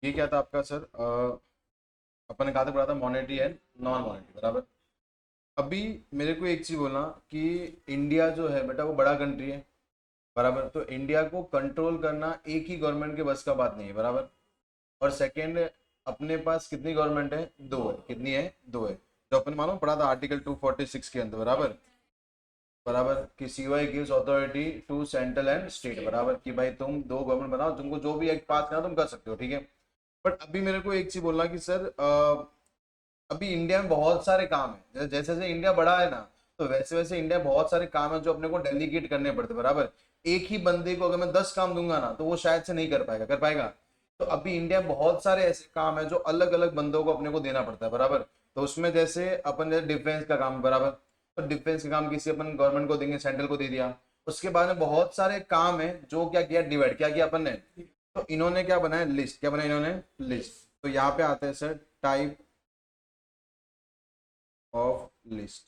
ये क्या था आपका सर? अपन ने कहा था पढ़ा था मॉनेटरी एंड नॉन मॉनेटरी, बराबर। अभी मेरे को एक चीज बोलना कि इंडिया जो है बेटा वो बड़ा कंट्री है, बराबर। तो इंडिया को कंट्रोल करना एक ही गवर्नमेंट के बस का बात नहीं है, बराबर। और सेकंड, अपने पास कितनी गवर्नमेंट है? दो है। कितनी है? दो है। जो अपन मालूम पढ़ा था आर्टिकल 246 के अंदर, बराबर। बराबर कि सीवाई gives authority to central and state, बराबर कि भाई तुम दो गवर्नमेंट बनाओ, तुमको जो भी एक्ट पास करना तुम कर सकते हो, ठीक है। बट अभी मेरे को एक चीज बोलना कि सर अभी इंडिया में बहुत सारे काम है, जैसे जैसे इंडिया बड़ा है ना, तो वैसे वैसे इंडिया में बहुत सारे काम है जो अपने को डेलीगेट करने पड़ते, बराबर। एक ही बंदे को अगर मैं 10 काम दूंगा ना, तो वो शायद से नहीं कर पाएगा, कर पाएगा? तो अभी इंडिया में बहुत सारे ऐसे काम है जो अलग अलग बंदों को अपने को देना पड़ता है, बराबर। तो उसमें जैसे अपन जैसे डिफेंस का काम, बराबर। तो डिफेंस का काम किसी अपन गवर्नमेंट को देंगे, सेंट्रल को दे दिया। उसके बाद में बहुत सारे काम है जो क्या किया, डिवाइड क्या किया अपन ने। तो इन्होंने क्या बनाया, लिस्ट। क्या बनाया इन्होंने? लिस्ट। तो यहाँ पे आते हैं sir type of list.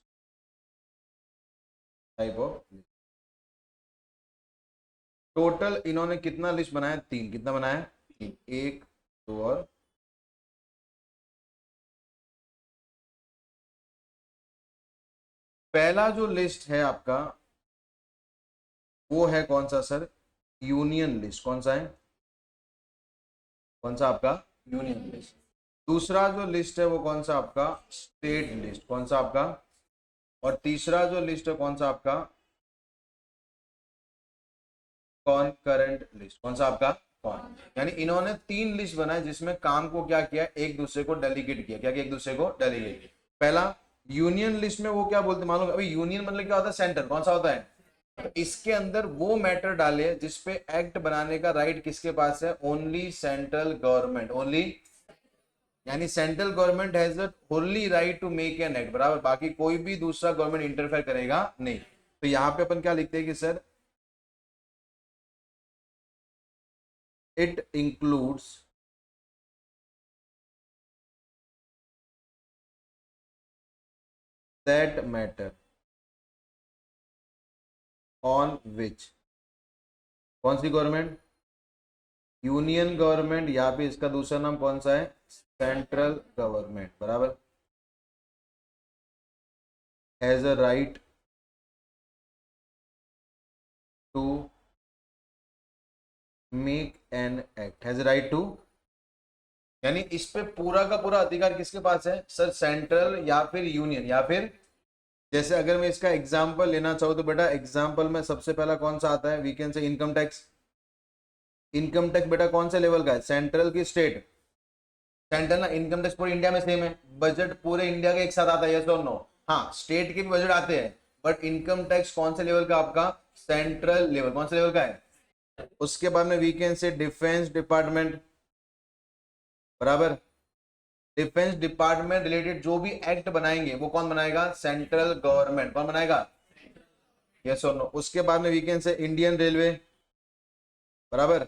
Type of list. Total इन्होंने कितना लिस्ट बनाया? तीन। कितना बनाया? तीन। एक, दो और पहला जो लिस्ट है आपका वो है कौन सा सर? Union list. कौन सा है? कौन सा आपका? Union list. दूसरा जो लिस्ट है वो कौन सा आपका? State list. कौन सा आपका? और तीसरा जो लिस्ट है कौन सा आपका? Concurrent list. कौन सा आपका? कौन। यानी इन्होंने तीन लिस्ट बनाए जिसमें काम को क्या किया, एक दूसरे को डेलीगेट किया। क्या किया? एक दूसरे को डेलीगेट। पहला यूनियन लिस्ट में वो क्या बोलते मालूम? अभी यूनियन मतलब क्या होता है? सेंटर। कौन सा होता है? तो इसके अंदर वो मैटर डाले जिसपे एक्ट बनाने का राइट किसके पास है? Only central government. ओनली, यानी central government has the only right to make an act, बराबर। बाकी कोई भी दूसरा गवर्नमेंट इंटरफेयर करेगा नहीं। तो यहां पे अपन क्या लिखते हैं कि sir it includes that matter on which. कौन सी गवर्नमेंट? यूनियन गवर्नमेंट, या फिर इसका दूसरा नाम कौन सा है? सेंट्रल गवर्नमेंट, बराबर। Has a right to make an act. Has a right to, यानी इस पे पूरा का पूरा अधिकार किसके पास है सर? सेंट्रल या फिर यूनियन या फिर, जैसे अगर मैं इसका एग्जांपल लेना चाहूँ तो बेटा एग्जांपल में सबसे पहला कौन सा आता है? We can say income tax. Income tax बेटा कौन से लेवल का है? सेंट्रल की स्टेट? सेंट्रल ना। इनकम टैक्स पूरे इंडिया में सेम है। बजट पूरे इंडिया का एक साथ आता है, यस और नो? हाँ, स्टेट के भी बजट आते हैं, बट इनकम टैक्स कौन से लेवल का आपका? Central level. कौन से लेवल का है? उसके बाद में we can say defence department, बराबर। डिफेंस डिपार्टमेंट रिलेटेड जो भी एक्ट बनाएंगे वो कौन बनाएगा? Central government. कौन बनाएगा? यस और नो? उसके बाद में we can say Indian railway, बराबर।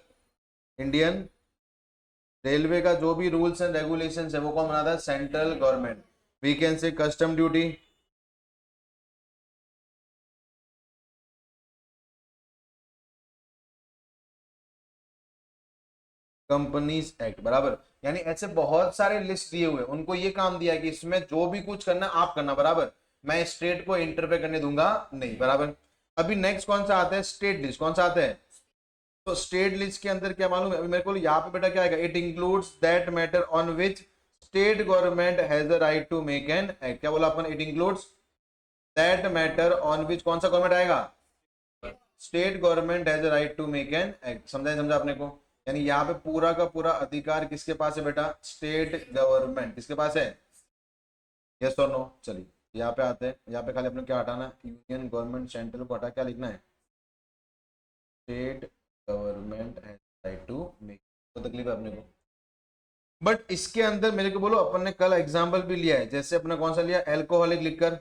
इंडियन रेलवे का जो भी रूल्स एंड रेगुलेशंस है वो कौन बनाता है? Central government. We can say custom duty, companies act, बराबर। यानी ऐसे बहुत सारे लिस्ट दिए हुए, उनको ये काम दिया कि इसमें जो भी कुछ करना आप करना, बराबर। मैं स्टेट को इंटरफेयर करने दूंगा नहीं, बराबर। अभी नेक्स्ट कौन सा आता है? State list. कौन सा आता है? तो स्टेट लिस्ट के अंदर क्या मालूम है अभी मेरे को? यहाँ पे बेटा क्या आएगा? It includes that matter on which state government has the right to make an act. क्या बोला अपन? It includes that matter on which, कौन सा गवर्नमेंट आएगा? State government has right to make an act. समझा? समझा आपने को? यानी यहाँ पे पूरा का पूरा अधिकार किसके पास है बेटा? State government. किसके पास है? यस और नो? चलिए यहाँ पे आते हैं। यहाँ पे खाली अपने क्या हटाना है? यूनियन गवर्नमेंट, सेंट्रल को हटा क्या लिखना है? State government has right to make. तो तकलीफ है अपने को। बट इसके अंदर मेरे को बोलो, अपन ने कल एग्जाम्पल भी लिया है, जैसे अपने कौन सा लिया? Alcoholic liquor.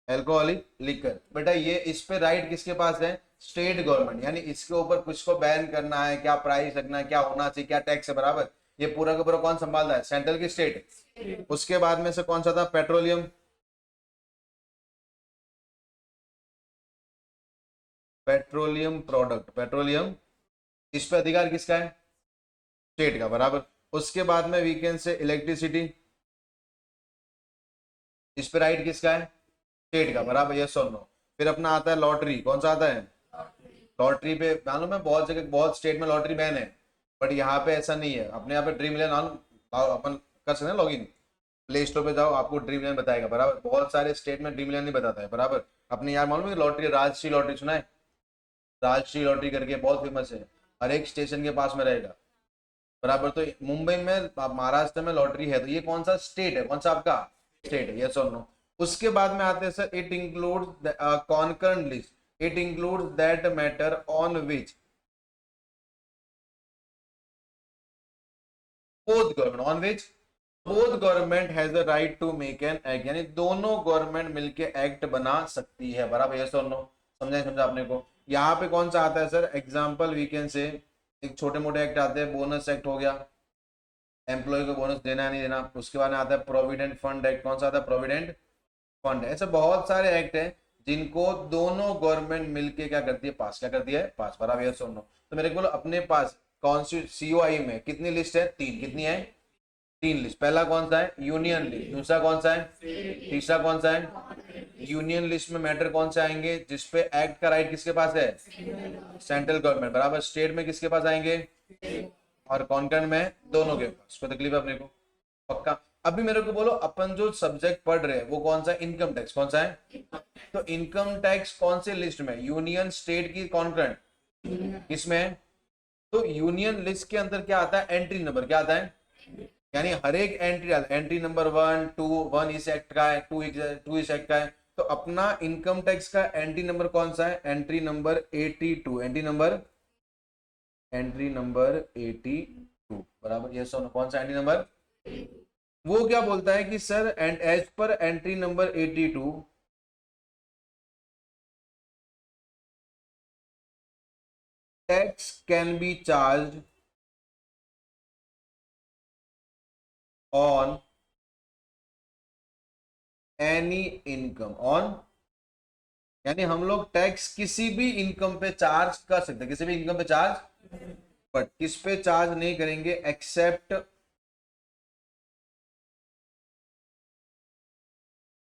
एल्कोहलिक लिकर बेटा, ये इस पे राइट किसके पास है? State government. यानी इसके ऊपर कुछ को बैन करना है, क्या प्राइस रखना है, क्या होना चाहिए, क्या टैक्स है, बराबर। ये पूरा का पूरा कौन संभाल रहा है? सेंट्रल की स्टेट। उसके बाद में से कौन सा था? पेट्रोलियम। पेट्रोलियम प्रोडक्ट, पेट्रोलियम इस पे अधिकार किसका है? स्टेट का, बराबर। उसके बाद में वी कैन से इलेक्ट्रिसिटी, इस पे राइट किसका है? स्टेट का, बराबर, यस और नो। फिर अपना आता है लॉटरी, कौन सा आता है? लॉटरी पे मालूम है बहुत जगह, बहुत स्टेट में लॉटरी बैन है, बट यहाँ पे ऐसा नहीं है। अपने यहाँ पे ड्रीम इलेवन अपन कर सकते हैं लॉगिन, प्ले स्टोर पे जाओ, आपको ड्रीम इलेवन बताएगा, बराबर। बहुत सारे स्टेट में ड्रीम इलेवन नहीं बताता है, बराबर। अपने यार मालूम है लॉटरी, राजश्री लॉटरी सुना है? राजश्री लॉटरी करके बहुत फेमस है, हर एक स्टेशन के पास में रहेगा, बराबर। तो मुंबई में, महाराष्ट्र में लॉटरी है, तो ये कौन सा स्टेट है? कौन सा आपका स्टेट है? यस और नो। उसके बाद में आते हैं sir, it includes concurrent list, it includes that matter on which both government, on which both government has the right to make an act, यानी दोनों गवर्नमेंट मिलके एक्ट बना सकती है, बराबर, यस और नो। समझा आपने को? यहाँ पे कौन सा आता है सर? एग्जाम्पल वी कैन से, एक छोटे मोटे एक्ट आते हैं, बोनस एक्ट हो गया, एम्प्लॉय को बोनस देना है नहीं देना। उसके बाद में आता है प्रोविडेंट फंड एक्ट, कौन सा आता है? Provident fund. ऐसे बहुत सारे एक्ट हैं जिनको दोनों गवर्नमेंट मिलके क्या करती है? पास। क्या करती है? पास, बराबर, यस और नो। तो मेरे को अपने पास सीओआई में कितनी लिस्ट है? 3। कितनी है? 3 लिस्ट। पहला कौन सा है? Union list. दूसरा कौन सा है? तीसरा कौन सा है? यूनियन लिस्ट में मैटर कौन से आएंगे? जिसपे एक्ट का राइट किसके पास है? सेंट्रल गवर्नमेंट, बराबर। स्टेट में किसके पास आएंगे? और कॉन्करेंट में दोनों के पास। कोई तकलीफ है अपने को? पक्का। अभी मेरे को बोलो, अपन जो सब्जेक्ट पढ़ रहे हैं वो कौन सा? Income tax. कौन सा है? तो इनकम टैक्स कौन से लिस्ट में? यूनियन, स्टेट की, कॉन्करेंट, किसमें है? तो यूनियन लिस्ट के अंदर क्या आता है? Entry number. क्या आता है? यानी हर एक एंट्री आता है, एंट्री नंबर 1, 2, 1 इस एक्ट का है, 2 इस एक्ट का है। तो अपना इनकम टैक्स का एंट्री नंबर कौन सा है? Entry number 82। एंट्री नंबर 82, बराबर, यस और नो। कौन सा एंट्री नंबर? वो क्या बोलता है कि sir, and as per entry number 82, tax can be charge on any income, on, यानी हम लोग टैक्स किसी भी इनकम पे चार्ज कर सकते हैं, किसी भी इनकम पे चार्ज, बट किस पे चार्ज नहीं करेंगे? एक्सेप्ट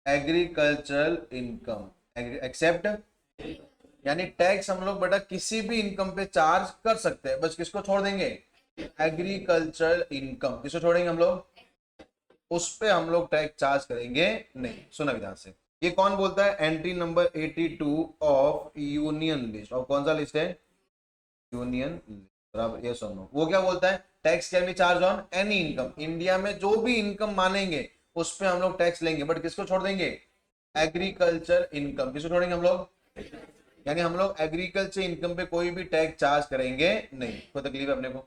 एग्रीकल्चरल इनकम, एक्सेप्ट, यानी टैक्स हम लोग बेटा किसी भी इनकम पे चार्ज कर सकते हैं, बस किसको छोड़ देंगे? Agricultural income. किसको छोड़ेंगे हम लोग? उस पे हम लोग टैक्स चार्ज करेंगे नहीं। सुना विधान से, ये कौन बोलता है? Entry number 82 of union list. और कौन सा लिस्ट है? यूनियन लिस्ट, बराबर, यस और नो। वो क्या बोलता है? Tax can be charge on any income, India में जो भी इनकम मानेंगे उस पे हम लोग टैक्स लेंगे, बट किसको छोड़ देंगे? Agriculture income. किसको छोड़ेंगे हम लोग? यानी हम लोग एग्रीकल्चर इनकम पे कोई भी टैक्स चार्ज करेंगे नहीं। कोई तकलीफ है अपने को?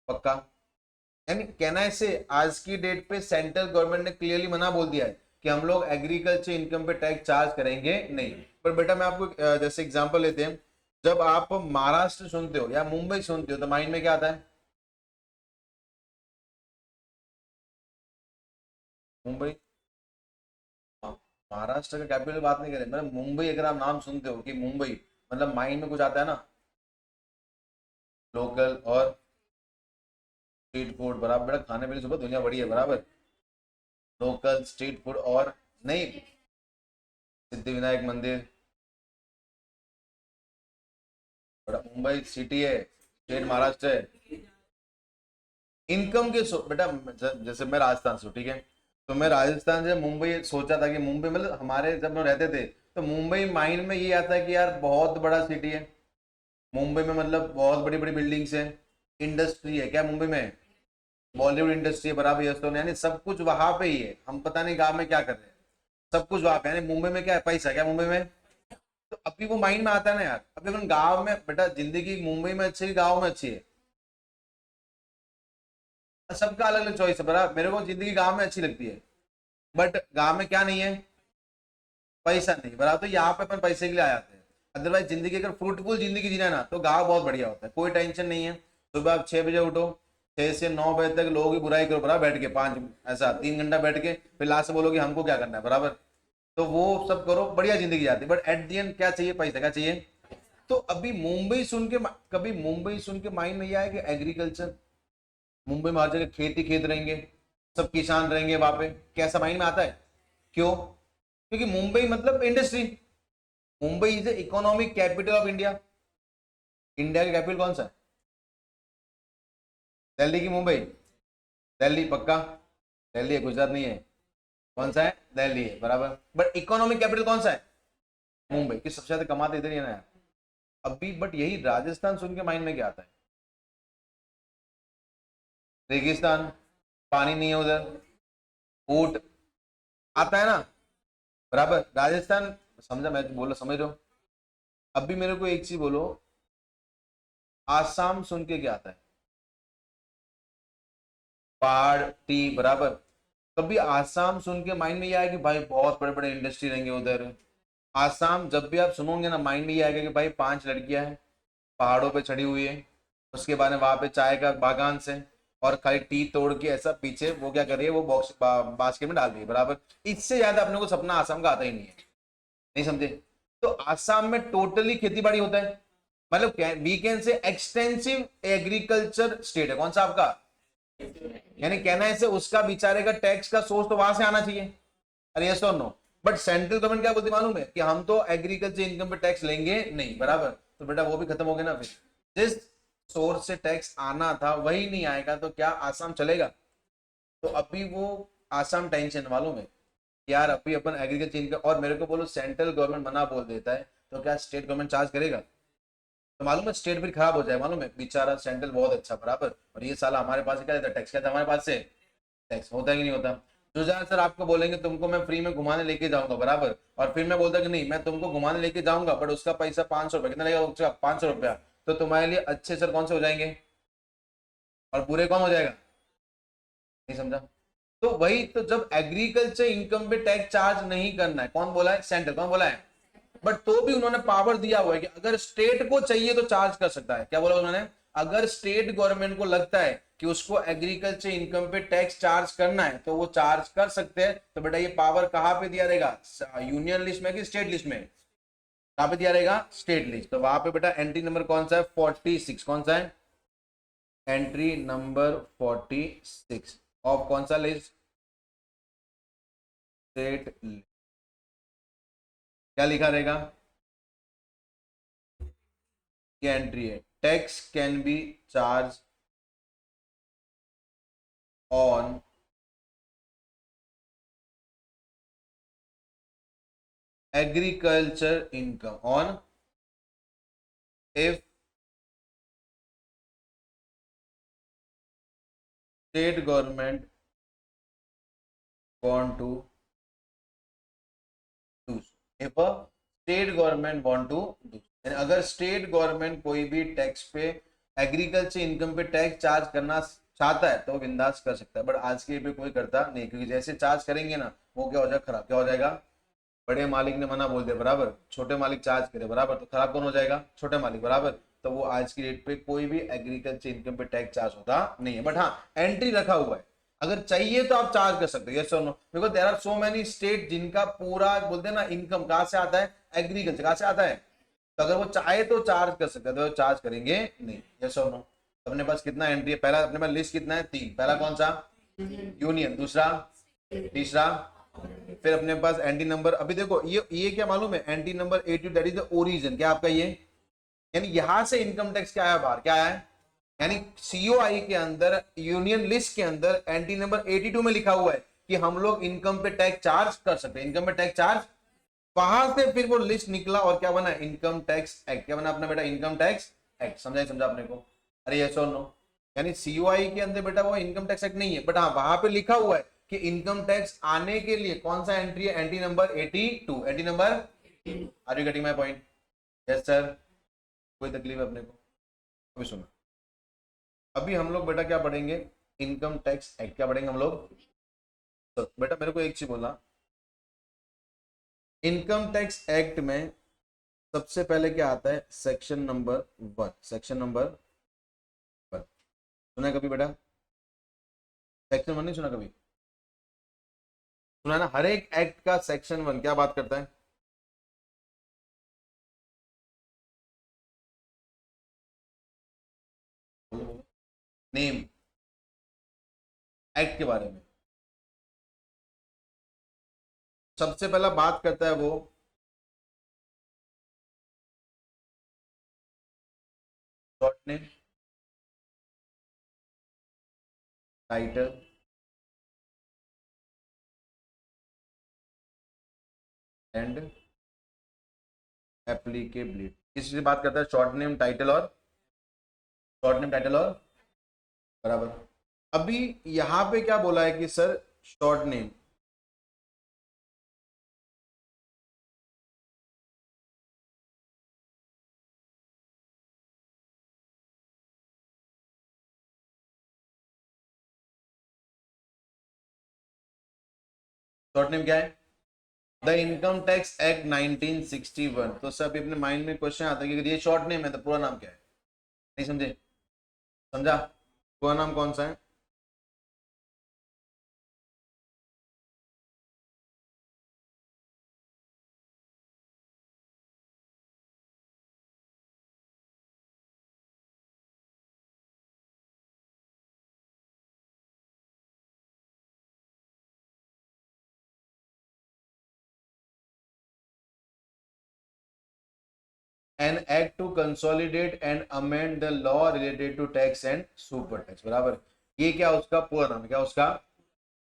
पक्का। यानी कहना है से, आज की डेट पे सेंट्रल गवर्नमेंट ने क्लियरली मना बोल दिया है कि हम लोग एग्रीकल्चर इनकम पे टैक्स चार्ज करेंगे नहीं। पर बेटा मैं आपको जैसे एग्जांपल लेते हैं, जब आप महाराष्ट्र सुनते हो या मुंबई सुनते हो तो माइंड में क्या आता है? मुंबई। हाँ, महाराष्ट्र का कैपिटल बात नहीं करें, मतलब मुंबई अगर आप नाम सुनते हो कि मुंबई, मतलब माइंड में कुछ आता है ना, लोकल और स्ट्रीट फूड, बराबर। बेटा खाने पीने सुबह दुनिया बड़ी है, बराबर। लोकल, स्ट्रीट फूड और नहीं, सिद्धि विनायक मंदिर, बड़ा मुंबई सिटी है, स्टेट महाराष्ट्र है। इनकम के बेटा जैसे मैं राजस्थान से हूँ, ठीक है, तो मैं राजस्थान से मुंबई सोचा था कि मुंबई, मतलब हमारे जब हम रहते थे तो मुंबई माइंड में ये आता है कि यार बहुत बड़ा सिटी है, मुंबई में मतलब बहुत बड़ी बड़ी बिल्डिंग्स है, इंडस्ट्री है, क्या मुंबई में? बॉलीवुड इंडस्ट्री है, बराबर, यस तो, यानी सब कुछ वहां पे ही है। हम पता नहीं गांव में क्या कर रहे हैं, सब कुछ वहां पे, यानी मुंबई में क्या है? पैसा। क्या मुंबई में? तो अभी वो माइंड में आता है ना यार। अभी अपन गांव में, बेटा जिंदगी मुंबई में अच्छी है, गाँव में अच्छी है? सबका अलग अलग चॉइस है, बराबर। मेरे को जिंदगी गांव में अच्छी लगती है, बट गांव में क्या नहीं है? पैसा नहीं, बराबर। तो यहाँ पे अपन पैसे के लिए आ जाते हैं। अदरवाइज जिंदगी अगर फ्रूटफुल जिंदगी जीना है ना, तो गाँव बहुत बढ़िया होता है, कोई टेंशन नहीं है। सुबह आप 6 बजे उठो, 6 से 9 बजे तक लोगों की बुराई करो, बराबर, बैठ के 5 ऐसा 3 घंटा बैठ के, फिर लास्ट में बोलो कि हमको क्या करना है, बराबर। तो वो सब करो, बढ़िया जिंदगी जाती है, बट एट दी एंड क्या चाहिए? पैसा। क्या चाहिए? तो अभी मुंबई सुन के कभी मुंबई सुन के माइंड में ये आया कि एग्रीकल्चर, मुंबई में हर जगह खेत ही खेत रहेंगे, सब किसान रहेंगे वहां पे, कैसा माइंड में आता है? क्यों? क्योंकि मुंबई मतलब industry. Mumbai is the economic capital of India. India की कैपिटल कौन सा है? दिल्ली की मुंबई? दिल्ली पक्का? दिल्ली है, गुजरात नहीं है। कौन सा है? दिल्ली है, बराबर। बट इकोनॉमिक कैपिटल कौन सा है? मुंबई। कि सबसे ज्यादा कमाते इधर ही है ना यार। अभी बट यही राजस्थान सुन के माइंड में क्या आता है? रेगिस्तान, पानी नहीं है उधर, ऊंट, आता है ना, बराबर। राजस्थान, समझा मैं बोलो, समझ रहे हो? अभी मेरे को एक चीज बोलो, आसाम सुन के क्या आता है? पहाड़, टी, बराबर। कभी आसाम सुन के माइंड में ये आया कि भाई बहुत बड़े बड़े इंडस्ट्री रहेंगे उधर? आसाम जब भी आप सुनोगे ना, माइंड में ये आएगा कि भाई 5 लड़कियां हैं, पहाड़ों पे चढ़ी हुई है, उसके बाद में वहां पे चाय का बागान से, और खाली टी तोड़ के ऐसा पीछे वो क्या कर रही है, वो बास्केट में डाल रही है, बराबर। इससे ज्यादा अपने को सपना आसाम का आता ही नहीं है। नहीं समझे? तो आसाम में टोटली खेती बाड़ी होता है, मतलब we can say extensive agriculture state है। कौन सा आपका? यानी कहना है से उसका बेचारे का टैक्स का सोर्स तो वहां से आना चाहिए। अरे यस और नो? बट सेंट्रल गवर्नमेंट क्या बोलती मालूम है? कि हम तो एग्रीकल्चर इनकम पे टैक्स लेंगे नहीं, बराबर। तो बेटा वो भी खत्म हो गया ना फिर। जिस सोर्स से टैक्स आना था वही नहीं आएगा तो क्या आसाम चलेगा? तो अभी वो आसाम टेंशन मालूम है यार, अभी अपन एग्रीकल्चर इनकम, और मेरे को बोलो सेंट्रल गवर्नमेंट मना बोल देता है तो क्या स्टेट गवर्नमेंट चार्ज करेगा? तो मालूम है स्टेट फिर खराब हो जाए, मालूम है। बेचारा सेंट्रल बहुत अच्छा, बराबर, और ये साला हमारे पास से क्या देता है? टैक्स क्या था हमारे पास से? टैक्स होता है कि नहीं होता? जो जरा सर आपको बोलेंगे तुमको मैं फ्री में घुमाने लेके जाऊंगा, बराबर, और फिर मैं बोलता कि नहीं मैं तुमको घुमाने लेके जाऊंगा बट उसका पैसा 500 रुपया, कितना लगेगा उसका? 500 रुपया। तो तुम्हारे लिए अच्छे सर कौन से हो जाएंगे और बुरे कौन हो जाएगा? नहीं समझा? तो वही तो, जब एग्रीकल्चर इनकम पे टैक्स चार्ज नहीं करना है, कौन बोला है? सेंटर। कौन बोला है? बट तो भी उन्होंने पावर दिया हुआ है कि अगर स्टेट को चाहिए तो चार्ज कर सकता है। क्या बोला उन्होंने? अगर स्टेट गवर्नमेंट को लगता है कि उसको एग्रीकल्चर इनकम पे टैक्स चार्ज करना है तो वो चार्ज कर सकते हैं। तो बेटा ये पावर कहां पे दिया रहेगा? यूनियन लिस्ट में कि स्टेट लिस्ट में? कहां पे दिया रहेगा? State list. तो वहां पे बेटा एंट्री नंबर कौन सा है? 46। कौन सा है? एंट्री नंबर 46 ऑफ कौन सा लिस्ट? स्टेट। क्या लिखा रहेगा? ये एंट्री है, tax can be charge on agriculture income on if state government want to do so। if a state government want to do so। अगर स्टेट गवर्नमेंट कोई भी टैक्स पे, एग्रीकल्चर इनकम पे टैक्स चार्ज करना चाहता है तो वो बिंदास कर सकता है। बट आज के पे कोई करता नहीं, क्योंकि जैसे चार्ज करेंगे ना वो क्या हो जाएगा? खराब। क्या हो जाएगा? बड़े मालिक ने मना बोल दिया, बराबर, छोटे मालिक चार्ज करे, बराबर, तो खराब कौन हो जाएगा? छोटे मालिक, बराबर। तो वो आज की डेट पे कोई भी एग्रीकल्चर इनकम पे टैक्स चार्ज होता नहीं है। बट हाँ, एंट्री रखा हुआ है, अगर चाहिए तो आप चार्ज कर सकते हो। यस और no? Because there are so many state जिनका पूरा बोलते हैं ना इनकम कहां से आता है? एग्रीकल्चर। कहां से आता है? तो अगर वो चाहे तो चार्ज कर सकते हैं, तो चार्ज करेंगे नहीं। यस और नो? अपने पास कितना एंट्री है? पहला अपने पास लिस्ट कितना है? 3। पहला कौन सा? यूनियन। दूसरा? तीसरा? फिर अपने पास एंटी नंबर। अभी देखो ये क्या मालूम है? Anti number 82, that is the origin. क्या आपका ये? यानी यहां से इनकम टैक्स क्या आया बाहर? क्या आया है? यानी सीओआई के अंदर, यूनियन लिस्ट के अंदर एंटी नंबर 82 में लिखा हुआ है कि हम लोग इनकम पे टैक्स चार्ज कर सकते हैं। इनकम पे टैक्स चार्ज, वहां से फिर वो लिस्ट निकला और क्या बना? Income tax act. क्या बना अपना बेटा? Income tax act. समझा? समझा आपने को? अरे यस और नो? यानी सीओआई के अंदर बेटा वो इनकम टैक्स एक्ट नहीं है, बट हाँ वहां पे लिखा हुआ है कि इनकम टैक्स आने के लिए कौन सा एंट्री है? Entry number 82। Entry number, are you getting my point? Yes sir? कोई तकलीफ है अपने को? अभी सुनो, अभी हम लोग बेटा क्या पढ़ेंगे? Income tax act. क्या पढ़ेंगे हम लोग? तो बेटा मेरे को एक चीज बोला, इनकम टैक्स एक्ट में सबसे पहले क्या आता है? Section number 1। सेक्शन नंबर 1 सुना है कभी बेटा? सेक्शन 1 नहीं सुना कभी? सुना है ना? हर एक एक्ट का सेक्शन 1 क्या बात करता है? नेम एक्ट के बारे में। सबसे पहला बात करता है वो short name, title and applicability. किस से बात करता है? शॉर्ट नेम, टाइटल और शॉर्ट नेम, टाइटल और बराबर। अभी यहां पे क्या बोला है कि sir short name, short name क्या है? The income tax act 1961। तो सब अपने माइंड में क्वेश्चन आता है कि ये शॉर्ट नेम है तो पूरा नाम क्या है? नहीं समझे? समझा? पूरा नाम कौन सा है? An act to consolidate and amend the law related to tax and super tax. बराबर। ये क्या उसका पूरा नाम है? क्या उसका?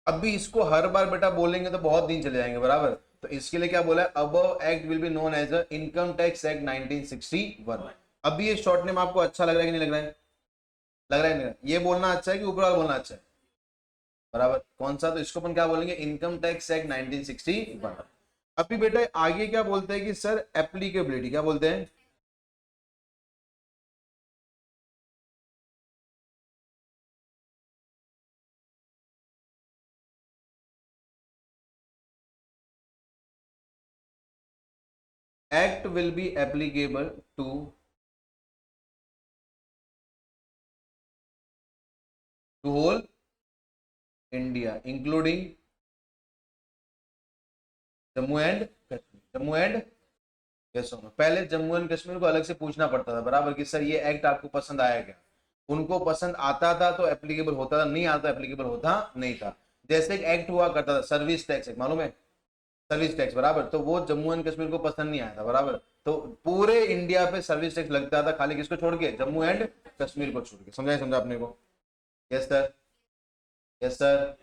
अभी इसको हर बार बेटा बोलेंगे तो बहुत दिन चले जाएंगे। बराबर। तो इसके लिए क्या बोला है? Above act will be known as income tax act 1961। अभी ये शॉर्ट नेम आपको अच्छा लग रहा है कि नहीं लग रहा है? लग रहा है नहीं? ये बोलना अच्छा है कि ऊपर वाला बोलना अच्छा है? बराबर। कौन सा? तो इसको अपन क्या बोलेंगे? Income tax act 1961। अभी बेटा आगे क्या बोलते हैं कि सर एप्लीकेबिलिटी। क्या बोलते हैं? Act will be applicable to whole India including Jammu and Kashmir. Jammu and Kashmir. पहले जम्मू एंड कश्मीर को अलग से पूछना पड़ता था। बराबर कि सर ये एक्ट आपको पसंद आया क्या? उनको पसंद आता था तो एप्लीकेबल होता था, नहीं आता एप्लीकेबल होता नहीं था। जैसे एक एक्ट हुआ करता था सर्विस टैक्स, मालूम है? Service tax. बराबर। तो वो जम्मू एंड कश्मीर को पसंद नहीं आया था। बराबर। तो पूरे इंडिया पे सर्विस टैक्स लगता था, खाली किसको छोड़ के? जम्मू एंड कश्मीर को छोड़ के। समझा? समझा अपने को? Yes sir. Yes sir.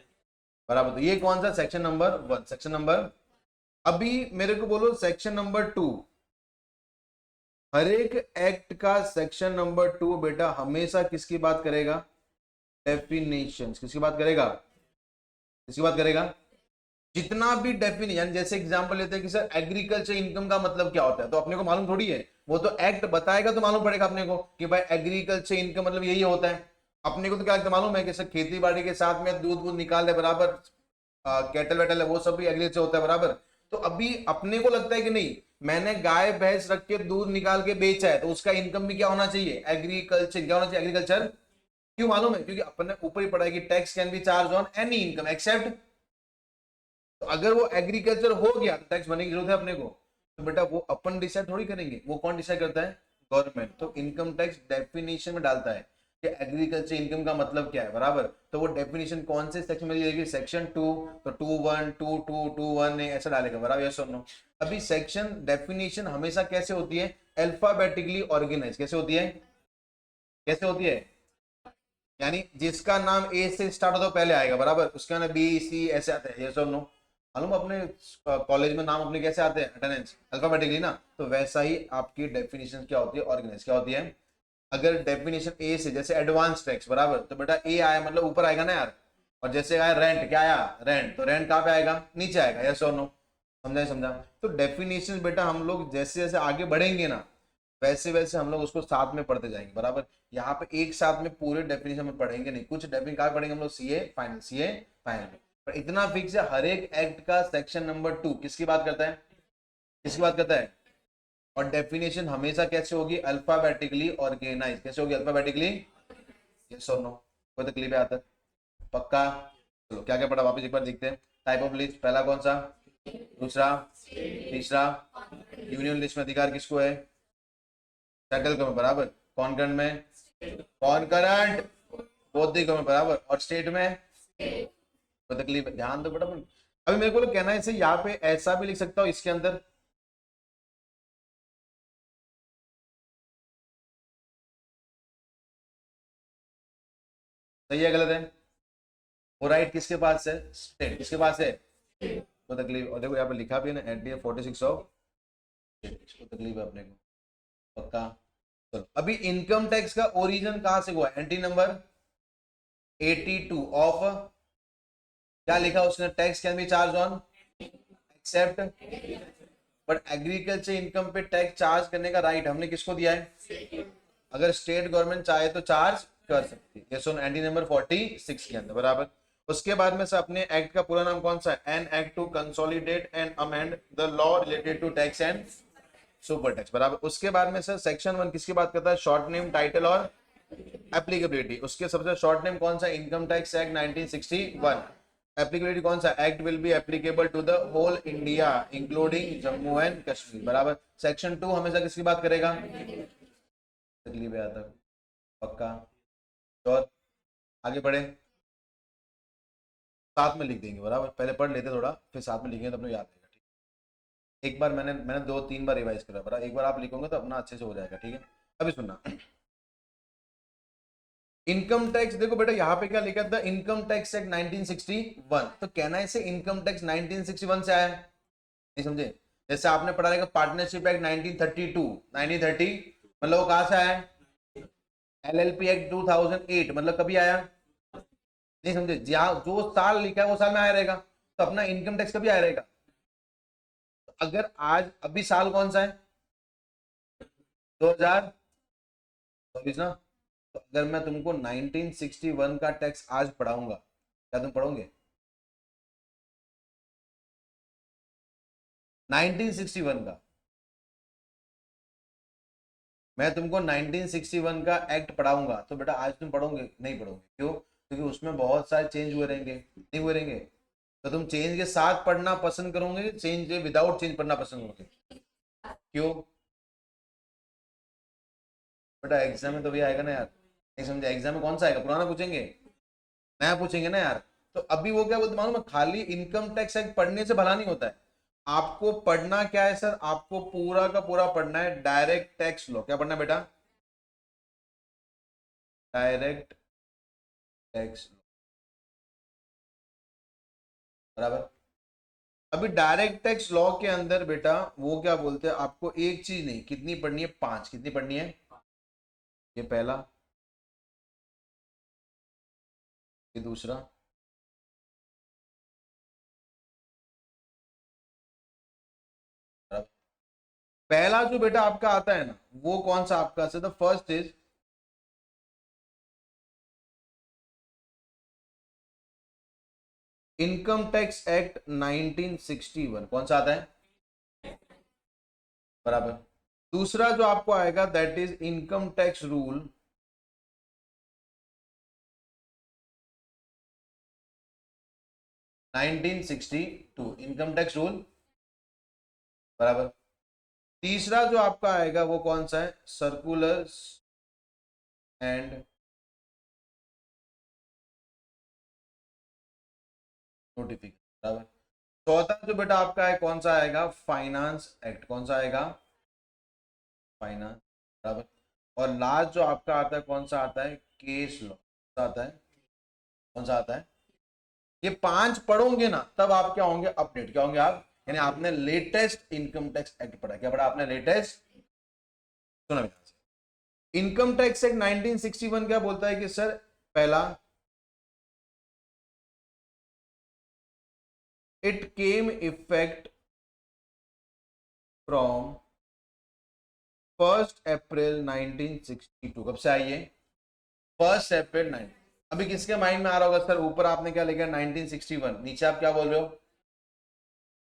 बराबर। तो ये कौन सा? Section number 1। सेक्शन नंबर, अभी मेरे को बोलो सेक्शन नंबर 2। हर एक एक्ट का सेक्शन नंबर 2 बेटा हमेशा किसकी बात करेगा? डेफिनेशन। किसकी बात करेगा? किसकी बात करेगा? जितना भी डेफिनेशन, जैसे एग्जांपल लेते हैं कि सर एग्रीकल्चर इनकम का मतलब क्या होता है, तो अपने को मालूम थोड़ी है। वो तो एक्ट बताएगा तो मालूम पड़ेगा अपने को कि भाई एग्रीकल्चर इनकम मतलब यही होता है। अपने को तो क्या मालूम है कि सर खेती बाड़ी के साथ में दूध वूध निकाल दे, बराबर, कैटल वेटल है, वो सब भी एग्रीकल्चर होता है। बराबर। तो अभी अपने को लगता है कि नहीं, मैंने गाय भैंस रख के दूध निकाल के बेचा है तो उसका इनकम भी क्या होना चाहिए? एग्रीकल्चर। क्या होना चाहिए? एग्रीकल्चर। क्यों मालूम है? क्योंकि अपन ने ऊपर ही पढ़ा है कि tax can be charge on any income except. तो अगर वो एग्रीकल्चर हो गया तो टैक्स भरने की जरूरत है अपने को। तो बेटा वो अपन डिसाइड थोड़ी करेंगे, वो कौन डिसाइड करता है? गवर्नमेंट। तो इनकम टैक्स डेफिनेशन में डालता है कि एग्रीकल्चर इनकम का मतलब क्या है। बराबर। तो वो डेफिनेशन कौन से सेक्शन में देगी? सेक्शन 2। तो 2(1), 2(2), 2(1) ऐसा डालेगा। बराबर। यस और नो? अभी सेक्शन डेफिनेशन हमेशा कैसे होती है? Alphabetically organise. कैसे होती है? कैसे होती है? यानी जिसका नाम ए से स्टार्ट होता है पहले आएगा। बराबर। उसका ना बी सी ऐसे आते हैं। यस और नो? मालूम अपने कॉलेज में नाम अपने कैसे आते हैं? अटेंडेंस अल्फाबेटिकली ना। तो वैसा ही आपकी डेफिनेशन क्या होती है? ऑर्गेनाइज। क्या होती है? अगर डेफिनेशन ए से, जैसे एडवांस टैक्स, बराबर, तो बेटा ए आया मतलब ऊपर आएगा ना यार। और जैसे आया रेंट, क्या आया? रेंट। तो रेंट कहाँ पे आएगा? नीचे आएगा। यस और नो? समझा? समझा? तो डेफिनेशन बेटा हम लोग जैसे जैसे आगे बढ़ेंगे ना, वैसे वैसे हम लोग उसको साथ में पढ़ते जाएंगे। बराबर। यहाँ पे एक साथ में पूरे डेफिनेशन में पढ़ेंगे नहीं, कुछ डेफिनेशन कहाँ पढ़ेंगे हम लोग? CA final. सीए फाइनल में। पर इतना फिक्स है, हर एक एक्ट का सेक्शन नंबर 2 किसकी बात करता है? किसकी बात करता है? और डेफिनेशन हमेशा कैसे होगी? Alphabetically organise. कैसे होगी? अल्फाबेटिकली। यस और नो? कोई तकलीफ है आता? पक्का? चलो क्या क्या पढ़ा वापस एक बार देखते हैं। टाइप ऑफ लिस्ट पहला कौन सा? दूसरा? तीसरा? यूनियन लिस्ट में अधिकार किसको है? सेटल करो। बराबर। कॉन्करेंट में? कॉन्करेंट। बौद्धिकों में बराबर, और स्टेट में कोई तकलीफ है? ध्यान दो बेटा। अभी मेरे को कहना है इसे यहाँ पे ऐसा भी लिख सकता हूँ इसके अंदर, सही है गलत है? वो राइट किसके पास है? स्टेट किसके पास है? कोई तकलीफ? और देखो यहाँ पे लिखा भी है ना, एट डी 46 ऑफ, कोई तकलीफ है अपने को? पक्का? चलो अभी इनकम टैक्स का ओरिजिन कहां से हुआ? एंट्री नंबर 82 ऑफ, क्या लिखा उसने? Tax can be charge on except, but agriculture income पे टैक्स चार्ज करने का राइट हमने किसको दिया है? अगर स्टेट गवर्नमेंट चाहे तो चार्ज कर सकती है, ये सुन एंट्री नंबर 46 के अंदर बराबर। उसके बाद में से अपने एक्ट का पूरा नाम कौन सा है? An act to consolidate and amend the law related to tax and super tax बराबर। उसके बाद में सर सेक्शन 1 किसकी बात करता है? शॉर्ट नेम, टाइटल और एप्लीकेबिलिटी। उसके सबसे शॉर्ट नेम कौन सा? Income tax act 1961। एप्लीकेबिलिटी कौन सा? Act will be applicable to the whole India including Jammu and Kashmir बराबर। सेक्शन 2 हमेशा किसकी बात करेगा? तकलीफ है आता, पक्का? और आगे बढ़े, साथ में लिख देंगे बराबर, पहले पढ़ लेते थोड़ा फिर साथ में लिखेंगे तो अपने याद रहेगा। ठीक, एक बार मैंने 2-3 बार रिवाइज करा बराबर, एक बार आप लिखोगे तो अपना अच्छे से हो जाएगा। ठीक है, अभी सुनना। इनकम टैक्स देखो बेटा यहाँ पे क्या लिखा था? Income tax act 1961। तो कहना है इसे इनकम टैक्स 1961 से आया है, नहीं समझे? जैसे आपने पढ़ा रहेगा पार्टनरशिप एक्ट 1932, 1930 मतलब वो कहां से आया है? एलएलपी एक्ट 2008 मतलब कभी आया? नहीं समझे? जहां जो साल लिखा है वो साल में आया रहेगा, तो अपना इनकम टैक्स कभी आया रहेगा? अगर आज अभी साल कौन सा है? 2024 ना? तो अगर मैं तुमको 1961 का टैक्स आज पढ़ाऊंगा, क्या तुम पढ़ोगे? 1961 का मैं तुमको 1961 का एक्ट पढ़ाऊंगा तो बेटा आज तुम पढ़ोगे? नहीं पढ़ोगे, क्यों? क्योंकि उसमें बहुत सारे चेंज हुए रहेंगे, नहीं हुए रहेंगे? तो तुम चेंज के साथ पढ़ना पसंद करोगे, चेंज विदाउट चेंज पढ़ना पसंद करोगे? क्यों? बेटा एग्जाम में तो भी आएगा ना यार, नहीं समझे? एग्जाम में कौन सा आएगा? पुराना पूछेंगे, नया पूछेंगे ना यार। तो अभी वो क्या बोलते मालूम है, खाली इनकम टैक्स एक्ट पढ़ने से भला नहीं होता है। आपको पढ़ना क्या है सर? आपको पूरा का पूरा पढ़ना है डायरेक्ट टैक्स लॉ। क्या पढ़ना है बेटा? डायरेक्ट टैक्स लॉ बराबर। अभी डायरेक्ट टैक्स लॉ के अंदर बेटा वो क्या बोलते हैं, आपको एक चीज नहीं कितनी पढ़नी है? 5। कितनी पढ़नी है? ये पहला, ये दूसरा, बराबर। पहला जो बेटा आपका आता है ना, वो कौन सा आपका? The first is income tax act 1961। कौन सा आता है? बराबर। दूसरा जो आपको आएगा that is income tax rule 1962। Income tax rule बराबर। तीसरा जो आपका आएगा वो कौन सा है? सर्कुलर्स एंड नोटिफिकेशन बराबर। चौथा जो बेटा आपका है कौन सा आएगा? Finance act. कौन सा आएगा? फाइनेंस बराबर। और लास्ट जो आपका आता है कौन सा आता है? केस लॉ आता है। कौन सा आता है? ये 5 पढ़ोगे ना तब आप क्या होंगे? अपडेट। क्या होंगे आप? यानी आपने लेटेस्ट इनकम टैक्स एक्ट पढ़ा। क्या पढ़ा आपने? लेटेस्ट। सुना मेरा, इनकम टैक्स एक्ट 1961 क्या बोलता है कि सर पहला, इट केम इफेक्ट फ्रॉम 1 अप्रैल 1962। कब से आई है? 1 अप्रैल 9। अभी किसके माइंड में आ रहा होगा सर ऊपर आपने क्या लिखा? 1961, नीचे आप क्या बोल रहे हो?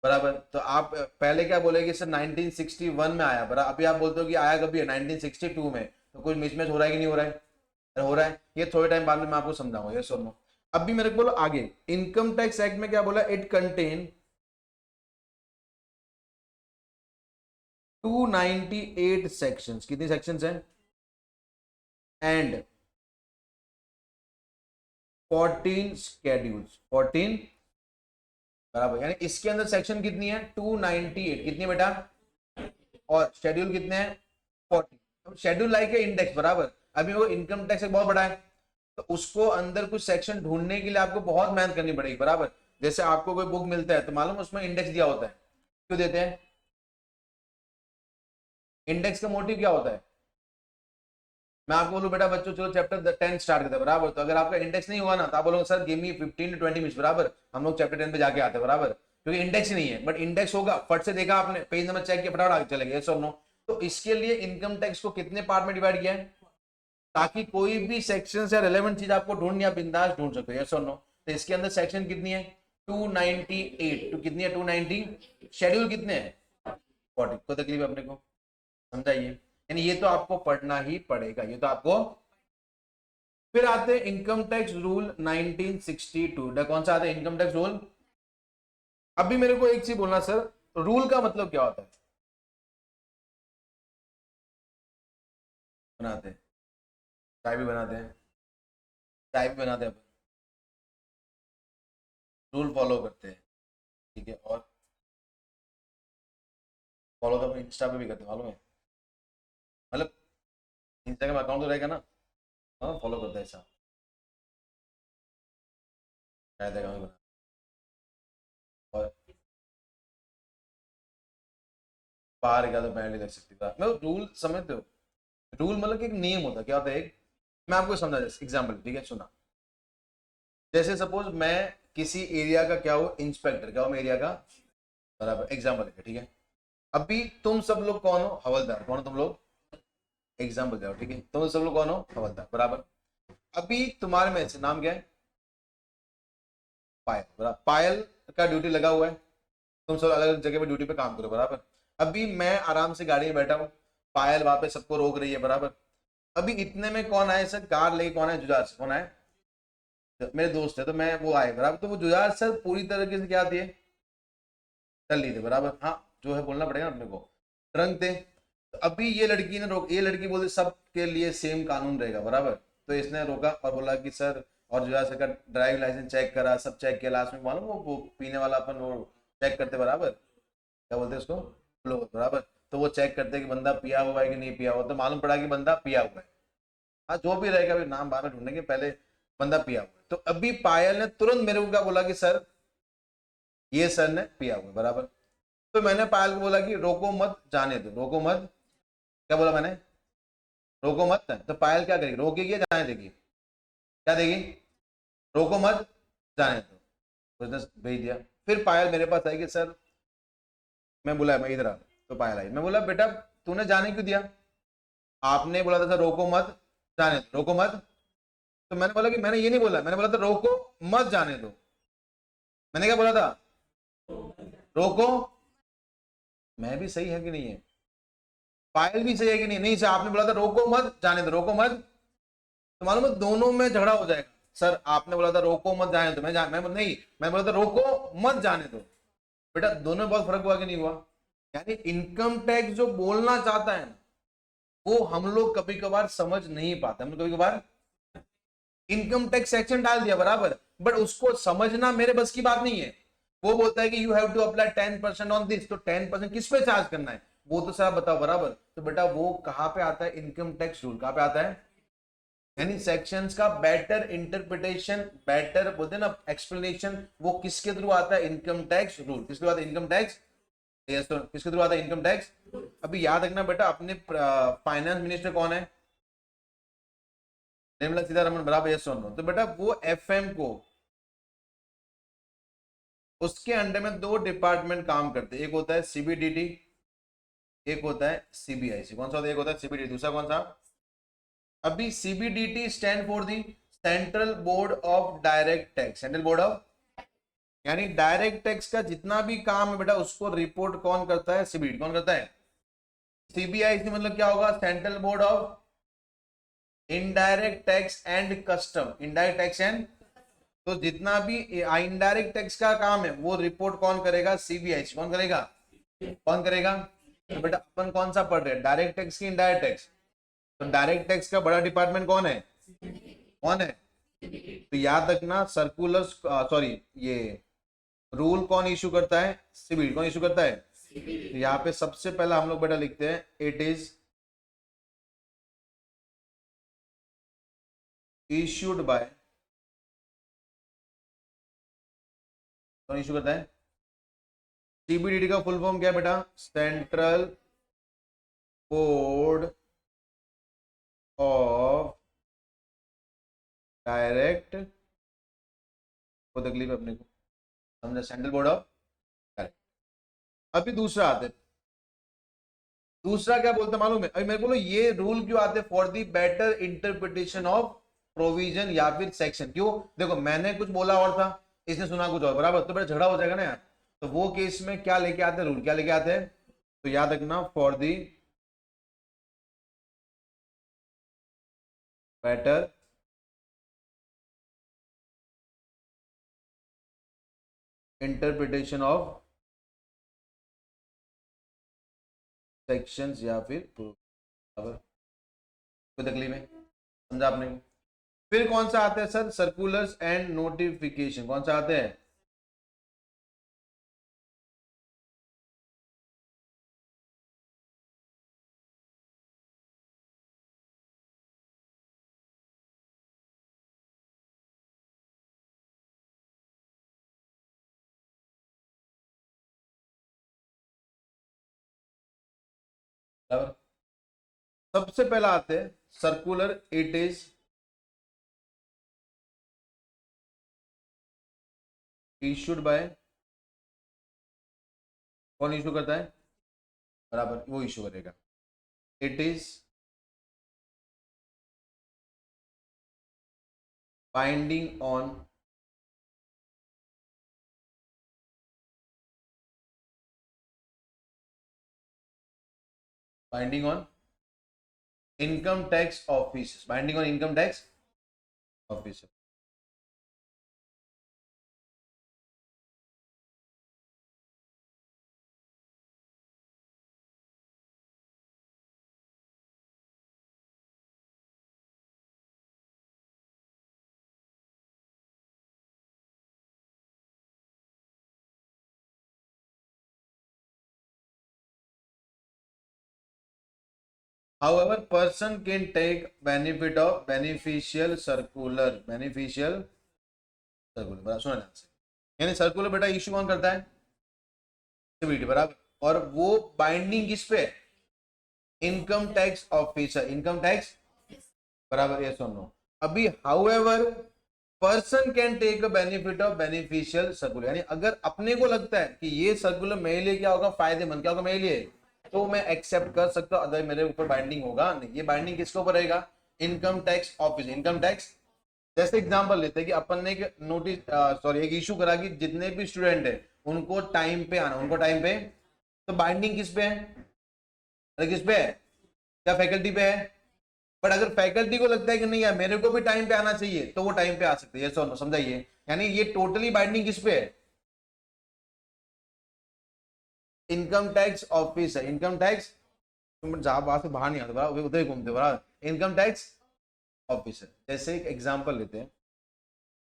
बराबर। तो आप पहले क्या बोलेगे? सर 1961 में आया, बराबर। अभी आप बोलते हो कि आया कभी है? 1962 में। तो कुछ मिसमैच हो रहा है कि नहीं हो रहा है? अरे हो रहा है, ये थोड़े टाइम बाद में मैं आपको समझाऊंगा, ये सुनो। अभी मेरे को बोलो आगे, इनकम टैक्स एक्ट में क्या बोला? It contain 298 sections. कितनी सेक्शंस हैं? एंड 14 शेड्यूल्स, 14 बराबर, यानी इसके अंदर सेक्शन कितनी है 298, कितनी बेटा, और शेड्यूल कितने हैं 40। शेड्यूल लाइक है इंडेक्स बराबर। अभी वो इनकम टैक्स बहुत बड़ा है, तो उसको अंदर कुछ सेक्शन ढूंढने के लिए आपको बहुत मेहनत करनी पड़ेगी बराबर। जैसे आपको कोई बुक मिलता है तो मालूम उसमें इंडेक्स दिया होता है, क्यों देते हैं? इंडेक्स का मोटिव क्या होता है? मैं आपको बोलूं बेटा बच्चों चलो चैप्टर 10 स्टार्ट करते हैं बराबर, तो अगर आपका इंडेक्स नहीं हुआ ना तो आप बोलोगे sir give me 15 to 20 minutes बराबर, हम लोग चैप्टर 10 पे जाके आते हैं बराबर, क्योंकि इंडेक्स नहीं है। बट इंडेक्स होगा, फट से देखा आपने, पेज नंबर चेक किया, फटाफट आगे चले गए, यस और नो। तो इसके लिए इनकम टैक्स को कितने पार्ट में डिवाइड किया है, ताकि कोई भी सेक्शन से रिलेवेंट चीज आपको ढूंढनी, आप बिंदास ढूंढ सकते हो, यस और नो। तो इसके अंदर सेक्शन कितनी है 298, तो कितनी है 290, शेड्यूल कितने हैं 40। कोई तकलीफ है अपने को, समझाइए, यानी ये तो आपको पढ़ना ही पड़ेगा, ये तो आपको। फिर आते हैं इनकम टैक्स रूल 1962, कौन सा आता है इनकम टैक्स रूल। अभी मेरे को एक चीज बोलना सर, रूल का मतलब क्या होता है? बनाते हैं, चाय भी बनाते हैं, चाय भी बनाते हैं, रूल फॉलो करते हैं, ठीक है, और फॉलो तो अपन इंस्टा पे भी करते हैं, मालूम है, मतलब इंस्टाग्राम अकाउंट तो रहेगा ना, हाँ फॉलो करते हैं ऐसा, शायद अकाउंट बना, और बाहर का तो पैंट नहीं देख सकती था, मतलब रूल समझते हो, रूल मतलब कि एक नियम होता है, क्या होता है एक, मैं आपको समझा जैसे एग्जाम्पल, ठीक है सुना, जैसे सपोज मैं किसी एरिया का क्या हो इंस्पेक्टर, क्या हो मैं एरिया का बराबर, एग्जाम्पल है ठीक है। अभी तुम सब लोग कौन हो हवलदार, कौन हो तुम लोग, एग्जाम्पल जाओ, ठीक है, तुम सब लोग कौन हो हवलदार बराबर। अभी तुम्हारे में से नाम क्या है पायल बराबर, पायल का ड्यूटी लगा हुआ है, तुम सब अलग अलग जगह पे ड्यूटी पे काम करो बराबर। अभी मैं आराम से गाड़ी में बैठा हूँ, पायल वहां पे सबको रोक रही है बराबर। अभी इतने में कौन आए सर, कार लेके कौन है, जुजाज कौन आए, मेरे दोस्त है, तो मैं वो आए बराबर, तो वो जुजाज सर पूरी तरीके से क्या दिए, चल ली थी बराबर, हाँ जो है बोलना पड़ेगा अपने को, ट्रंक थे। तो अभी ये लड़की ने रोक, ये लड़की बोलती सबके लिए सेम कानून रहेगा बराबर, तो इसने रोका और बोला कि सर, और जुजाज सर का ड्राइविंग लाइसेंस चेक करा, सब चेक किया, लास्ट में मालूम वो पीने वाला अपन वो चेक करते बराबर, क्या बोलते हैं उसको, फ्लो बराबर। तो वो चेक करते हैं कि बंदा पिया हुआ है कि नहीं पिया हुआ, तो मालूम पड़ा कि बंदा पिया हुआ है, हाँ जो भी रहेगा अभी नाम बाद में ढूंढेंगे, पहले बंदा पिया हुआ है। तो अभी पायल ने तुरंत मेरे को क्या बोला कि सर ये सर ने पिया हुआ है बराबर। तो मैंने पायल को बोला कि रोको मत जाने दो, रोको मत, क्या बोला मैंने, रोको मत, तो पायल क्या करेगी, रोकेगी या जाने देगी, क्या देगी, रोको मत जाने दो, तो उसने भेज दिया। फिर पायल मेरे पास आई कि सर, मैं बोला मैं इधर आ, तो पायल आई, मैं बोला बेटा तूने जाने क्यों दिया, आपने बोला था सर रोको मत जाने दो, रोको मत। तो मैंने बोला कि मैंने ये नहीं बोला, मैंने बोला था रोको मत जाने दो, मैंने क्या बोला था, रोको, मैं भी सही है कि नहीं है, पायल भी सही है कि नहीं, नहीं सर आपने बोला था रोको मत जाने दो, रोको मत, तो मालूम है दोनों में झगड़ा हो जाएगा। सर आपने बोला था रोको मत जाने दो, मैं नहीं, मैं बोला था रोको मत जाने दो, बेटा दोनों में बहुत फर्क हुआ कि नहीं हुआ। यानी इनकम टैक्स जो बोलना चाहता है ना, वो हम लोग कभी कभार समझ नहीं पाते, हम लोग कभी कभार इनकम टैक्स सेक्शन डाल दिया बराबर, बट उसको समझना मेरे बस की बात नहीं है। वो बोलता है कि you have to apply 10% on this, तो 10% किस पे चार्ज करना है, वो तो सर आप बताओ बराबर। तो बेटा वो कहां पे आता है, इनकम टैक्स रूल कहां पे आता है, यानी सेक्शंस का बेटर इंटरप्रिटेशन, बेटर बोलते हैं ना एक्सप्लेनेशन, वो किसके थ्रू आता है, इनकम टैक्स रूल, किसके थ्रू आता है इनकम टैक्स, यस तो किसके थ्रू आता है इनकम टैक्स। अभी याद रखना बेटा अपने फाइनेंस मिनिस्टर कौन है, निर्मला सीतारमण बराबर, यस नो, तो बेटा वो एफएम को, उसके अंडर में दो डिपार्टमेंट काम करते हैं, एक होता है सीबीडीटी, एक होता है सीबीआईसी, कौन सा होता है, एक होता है सीबीडीटी, दूसरा कौन सा। अभी CBDT stand for the central board of direct tax, central board of, यानी डायरेक्ट टैक्स का जितना भी काम है बेटा उसको रिपोर्ट कौन करता है, सीबीडीटी कौन करता है। सीबीआईसी मतलब क्या होगा, central board of indirect tax and custom, indirect tax and, तो जितना भी इनडायरेक्ट टैक्स का काम है वो रिपोर्ट कौन करेगा, सीबीआईसी कौन करेगा, कौन करेगा। तो बेटा अपन कौन सा पढ़ रहे हैं, डायरेक्ट टैक्स की इनडायरेक्ट टैक्स, तो डायरेक्ट टैक्स का बड़ा डिपार्टमेंट कौन है, कौन है, तो याद रखना सर्कुलर, सॉरी, ये रूल कौन इशू करता है? सीबीडी। कौन इशू करता है? तो यहाँ पे सबसे पहला हम लोग बेटा लिखते हैं, इट इज इश्यूड बाय, कौन इशू करता है? सीबीडीटी का फुल फॉर्म क्या है बेटा? सेंट्रल बोर्ड ऑफ डायरेक्ट, को तकलीफ है अपने को, समझा? Central board of direct. अभी दूसरा आते हैं, दूसरा क्या बोलते हैं मालूम है? अभी मेरे बोलो ये रूल क्यों आते हैं? For the better interpretation of provision या फिर सेक्शन। क्यों? देखो मैंने कुछ बोला और था, इसने सुना कुछ और, बराबर? तो बड़ा झगड़ा हो जाएगा ना यार। तो वो केस में क्या लेके आते हैं? रूल क्या लेके आते हैं? तो याद रखना, for the better interpretation of sections या फिर, बराबर? कोई तकलीफ है? समझा आपने? फिर कौन सा आता है सर? Circulars and notification. कौन सा आते हैं? बराबर? सबसे पहला आते हैं circular, it is issued by, कौन इशू करता है? बराबर, वो इशू करेगा। It is binding on binding on income tax office, binding on income tax office. However, person can take benefit of beneficial circular, beneficial circular, बराबर? सुना ध्यान से, यानी सर्कुलर बेटा इशू कौन करता है? सीबीडी, बराबर? और वो बाइंडिंग किस पे? Income tax officer, income tax, बराबर? ये सुनो। अभी however person can take a benefit of beneficial circular, यानी अगर अपने को लगता है कि ये सर्कुलर मेरे लिए क्या होगा? फायदेमंद, क्या होगा मेरे लिए? तो मैं एक्सेप्ट कर सकता हूं, अदर मेरे ऊपर बाइंडिंग होगा नहीं। ये बाइंडिंग किसके ऊपर रहेगा? Income tax office, income tax. जैसे एग्जांपल लेते हैं कि अपन ने एक नोटिस, सॉरी, एक इशू करा कि जितने भी स्टूडेंट है उनको टाइम पे आना, उनको टाइम पे। तो बाइंडिंग किस पे है? अरे किस पे है? क्या फैकल्टी पे है? बट अगर फैकल्टी को लगता है कि नहीं यार मेरे को भी टाइम पे आना चाहिए, तो वो टाइम पे आ सकते हैं। ये समझाइए, यानी ये टोटली बाइंडिंग किस पे है? इनकम टैक्स ऑफिस है, इनकम टैक्स। तुम जहां वहां से बाहर नहीं आते, बराबर? उधर ही घूमते, बराबर? Income tax officer. जैसे एक एग्जांपल लेते हैं,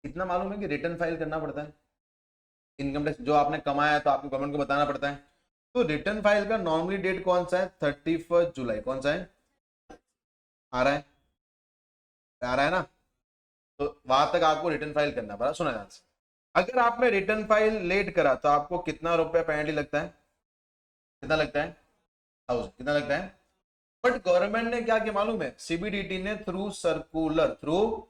इतना मालूम है कि रिटर्न फाइल करना पड़ता है इनकम टैक्स, जो आपने कमाया है तो आपको गवर्नमेंट को बताना पड़ता है। तो रिटर्न फाइल का नॉर्मली डेट कौन सा है? 31 जुलाई। कौन सा है? आ रहा है? आ रहा है ना? तो वहां तक आपको रिटर्न फाइल करना पड़ा। सुना ध्यान से, अगर आपने रिटर्न फाइल लेट करा तो आपको कितना रुपया पेनल्टी लगता है? कितना लगता है? 1000। कितना लगता है? बट गवर्नमेंट ने क्या किया मालूम है? सीबीडीटी ने थ्रू सर्कुलर, थ्रू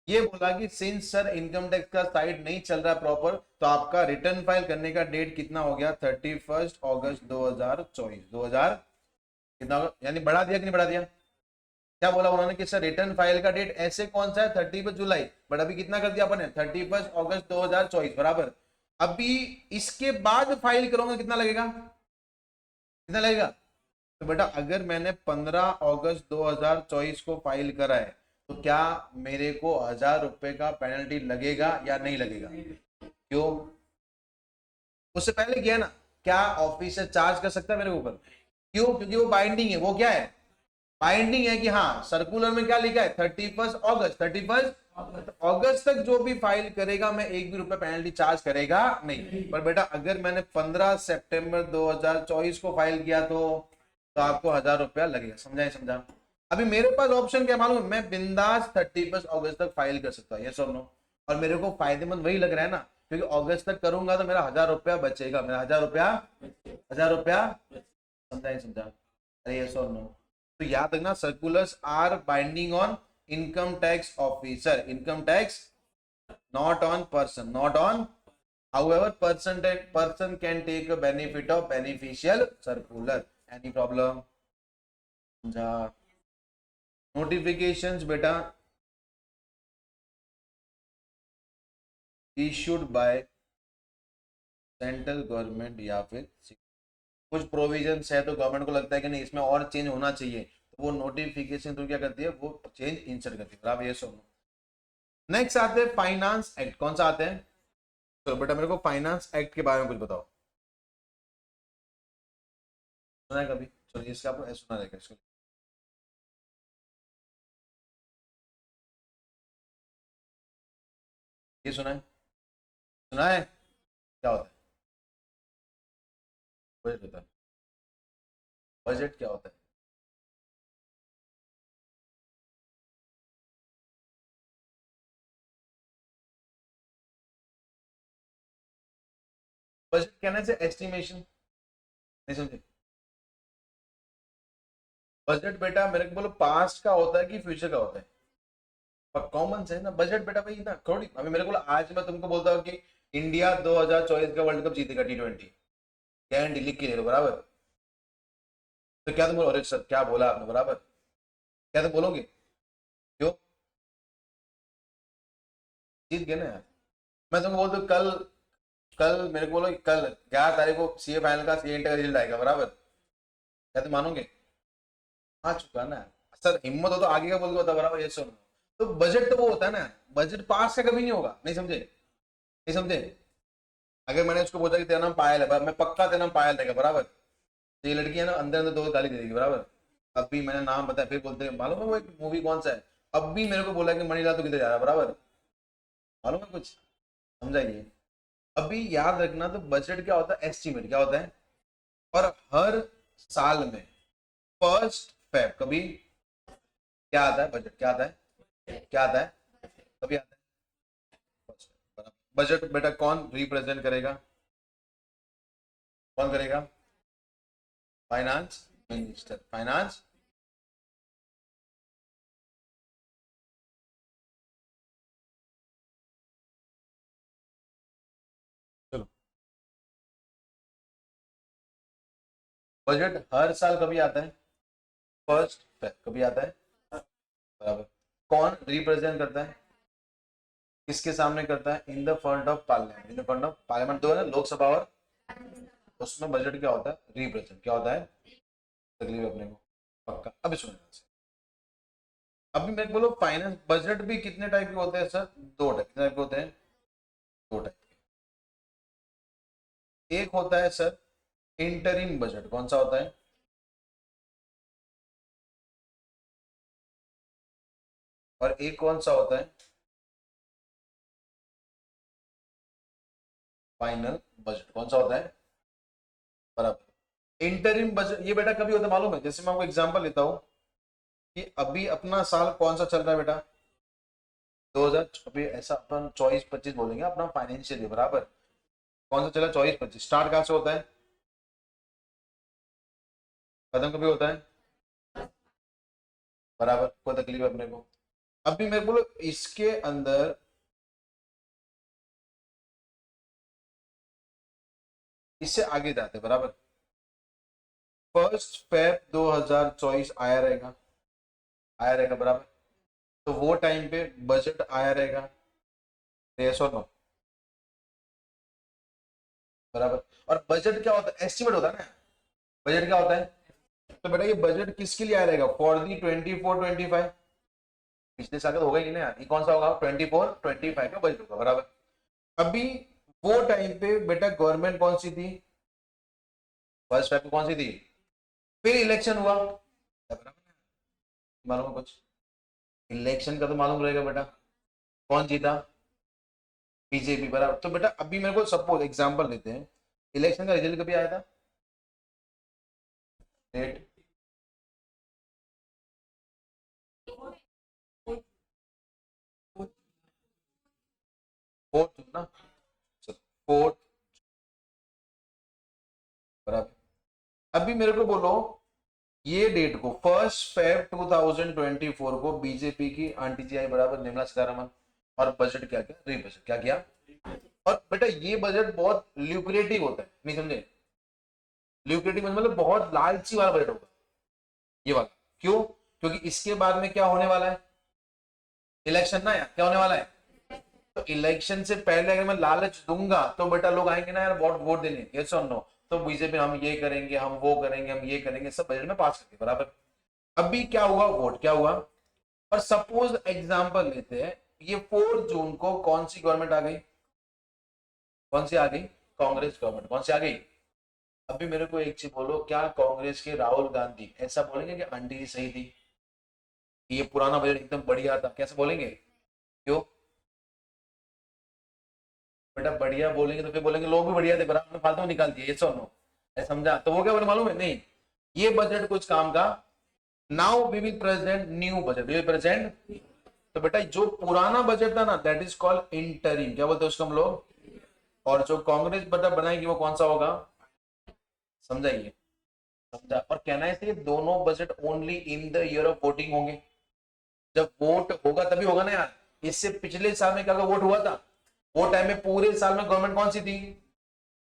ये बोला कि सिंस सर इनकम टैक्स का साइट नहीं चल रहा प्रॉपर, तो आपका रिटर्न फाइल करने का डेट कितना हो गया? 31 अगस्त 2024। 2000 कितना होगा? यानी बढ़ा दिया कि नहीं बढ़ा दिया? क्या बोला उन्होंने कि सर रिटर्न फाइल का डेट ऐसे कौन सा है? 31 जुलाई, बट अभी कितना कर दिया अपन ने? 31 अगस्त 2024, बराबर? अभी इसके बाद फाइल करोगे कितना लगेगा? कितना लगेगा? तो बेटा अगर मैंने 15 अगस्त 2024 को फाइल करा है, तो क्या मेरे को 1000 रुपए का पेनल्टी लगेगा या नहीं लगेगा? क्यों? उससे पहले किया ना? क्या ऑफिसर चार्ज कर सकता है मेरे ऊपर? क्यों? क्योंकि वो बाइंडिंग है। वो क्या है? बाइंडिंग है कि हाँ सर्कुलर में क्या लिखा है 31 अगस्त 31 अगस्त तक जो भी फाइल करेगा मैं एक भी रुपए पेनल्टी चार्ज करेगा नहीं। पर बेटा अगर मैंने 15 सितंबर 2024 को फाइल किया तो आपको 1000 रुपया लगेगा। समझा समझा। अभी मेरे पास ऑप्शन क्या मालूम है, मैं बिंदास 31 अगस्त तक फाइल कर सकता हूँ, ये सुन लो। और मेरे को फायदेमंद वही लग रहा है ना, क्योंकि अगस्त तक करूंगा तो मेरा 1000 रुपया बचेगा, मेरा 1000 रुपया समझा समझा। अरे ये सुन लो, तो याद रखना circulars are binding on income tax officer, income tax, not on person, not on. However, person can take a benefit of beneficial circular. Any problem? समझा। नोटिफिकेशंस बेटा इशूड बाय सेंट्रल गवर्नमेंट या फिर कुछ प्रोविजंस है तो government को लगता है कि नहीं इसमें और चेंज होना चाहिए, तो वो नोटिफिकेशन तो क्या करती है, वो चेंज इंसर्ट करती है। बराबर, ये सुनो। नेक्स्ट आते हैं फाइनेंस एक्ट। कौन सा आते हैं? तो बेटा मेरे को फाइनेंस एक्ट के बारे में कुछ बताओ। सुना है कभी? चलिए इसका आपको सुना रहेगा इसको। ये सुना है? सुना है? क्या होता है बजट? होता है बजट क्या होता है? बजट कहने से एस्टिमेशन, नहीं समझे? बजट बेटा मेरे को बोलो पास्ट का होता है कि फ्यूचर का होता है? पर कॉमन सेंस ना, बजट बेटा भाई ना थोड़ी। अभी मेरे को आज मैं तुमको बोलता हूँ कि इंडिया 2024 का वर्ल्ड कप जीतेगा T20, गारंटी लिख के ले लो, बराबर? तो क्या तुम बोलो अरे सर क्या बोला आपने, बराबर? क्या तुम बोलोगे? क्यों? जीत गए ना यार। मैं तुमको बोलता हूँ कल, कल मेरे को बोलो कल 11 तारीख को सीए फाइनल का सीए इंटर का रिजल्ट आएगा, बराबर? क्या तुम मानोगे? आ चुका ना। सर हिम्मत हो तो आगे का बोल के बता, बराबर? ये सुनो, तो बजट तो वो होता है ना, बजट पास का कभी नहीं होगा। नहीं समझे? नहीं समझे? अगर मैंने उसको बोला कि तेरा नाम पायल है, मैं पक्का तेरा नाम पायल रहेगा, बराबर? तो ये लड़की है ना अंदर अंदर दो गाली दे देगी, बराबर? अब भी मैंने नाम बताया फिर बोलते हैं मालूम है वो एक मूवी कौन सा है, अब भी मेरे को बोला कि मणिलाल तो किधर जा रहा है, बराबर? मालूम है कुछ? समझाइए। अभी याद रखना, तो बजट क्या होता है, एस्टिमेट क्या होता है। और हर साल में 1 फेब कभी क्या आता है, बजट क्या आता है, क्या आता है, कभी आता है 1 फेब। बजट बेटा कौन रिप्रेजेंट करेगा, कौन करेगा? Finance minister, finance. चलो, बजट हर साल कभी आता है, 1 फेब कभी आता है, बराबर? कौन रिप्रेजेंट करता है, किसके सामने करता है? In the front of parliament, in the front of parliament दो है ना, लोकसभा और, उसमें बजट क्या होता है, रिप्रेजेंट क्या होता है, तकलीफ अपने को पक्का। अभी सुनो, अभी मेरे को बोलो फाइनेंस बजट भी कितने टाइप के होते हैं सर? 2 टाइप, कितने टाइप के होते हैं? 2 टाइप के। एक होता है सर इंटरिम बजट, कौन सा होता है? और एक कौन सा होता है? फाइनल बजट, कौन सा होता है? बराबर। इंटरिम बजट ये बेटा कभी होता है मालूम है? जैसे मैं आपको एग्जांपल लेता हूँ कि अभी अपना साल कौन सा चल रहा है बेटा, 2000, अभी ऐसा अपन 24-25 बोलेंगे अपना फाइनेंशियल ईयर, बराबर? कौन सा चला 24-25, स्टार्ट कहाँ से होता है, खत्म कभी होता है, बराबर? कोई तकलीफ है अपने को? अभी मेरे बोलो इसके अंदर इससे आगे जाते, बराबर? 1 फेब 2024 आया रहेगा, आया रहेगा, बराबर? तो वो टाइम पे बजट आया रहेगा, यस और नो, बराबर? और बजट क्या होता है, एस्टिमेट होता है ना, बजट क्या होता है? तो बेटा ये बजट किसके लिए आया रहेगा, फॉर दी 24-25। पिछले साल का तो होगा ही नहीं ना यार, ये कौन सा होगा, 24-25 का बजट होगा, बराबर? अभी वो टाइम पे बेटा गवर्नमेंट कौन सी थी, 1 फेब को कौन सी थी, फिर इलेक्शन हुआ, बराबर? मालूम है कुछ? इलेक्शन का तो मालूम रहेगा बेटा, कौन जीता? बीजेपी, बराबर। तो बेटा अभी मेरे को सपोज एग्जांपल लेते हैं, इलेक्शन का रिजल्ट कभी आया था? डेट? फोर्थ ना, फोर्थ, बराबर। अभी मेरे को बोलो, ये डेट को 1 फेब 2024 को बीजेपी की आंटी जी आई बराबर निर्मला सीतारमन, और बजट क्या किया? री बजट क्या किया? और बेटा ये बजट बहुत ल्यूक्रेटिव होता है, नहीं समझे? ल्यूक्रेटिव मतलब बहुत लालची वाला बजट होगा ये वाला। क्यों? क्योंकि इसके बाद में क्या होने वाला है? इलेक्शन ना यार, क्या होने वाला है? तो इलेक्शन से पहले अगर मैं लालच दूंगा तो बेटा लोग आएंगे ना यार वोट वोट देने, यस और नो। तो बीजेपी हम ये करेंगे, हम वो करेंगे, हम ये करेंगे, सब बजट में पास करके बराबर। अभी क्या हुआ? वोट क्या हुआ? और सपोज एग्जांपल लेते हैं, ये 4 जून को कौन सी गवर्नमेंट आ गई? कौन सी आ गई? कांग्रेस गवर्नमेंट। कौन सी आ गई? अभी मेरे को एक चीज बोलो, क्या कांग्रेस के राहुल गांधी ऐसा बोलेंगे कि आंटी जी सही थी, ये पुराना बजट एकदम बढ़िया था, कैसे बोलेंगे? क्यों? बेटा बढ़िया बोलेंगे तो फिर बोलेंगे लोग भी बढ़िया थे पर आपने फालतू में निकाल दिया, ये सो नो, समझा? तो वो क्या बोले मालूम है? नहीं, ये बजट कुछ काम का। Now we will present new budget, we will present. तो बेटा जो पुराना बजट था ना, दैट इज कॉल्ड इंटरिम, क्या बोलते हैं उसको हम लोग? और जो कांग्रेस बजट बनाएगी वो कौन सा होगा? समझाइए, समझा? और कहना है ये दोनों budget only in the year of voting होंगे, जब वोट होगा तभी होगा ना यार। इससे पिछले साल में क्या वोट हुआ था? वो टाइम में पूरे साल में गवर्नमेंट कौन सी थी?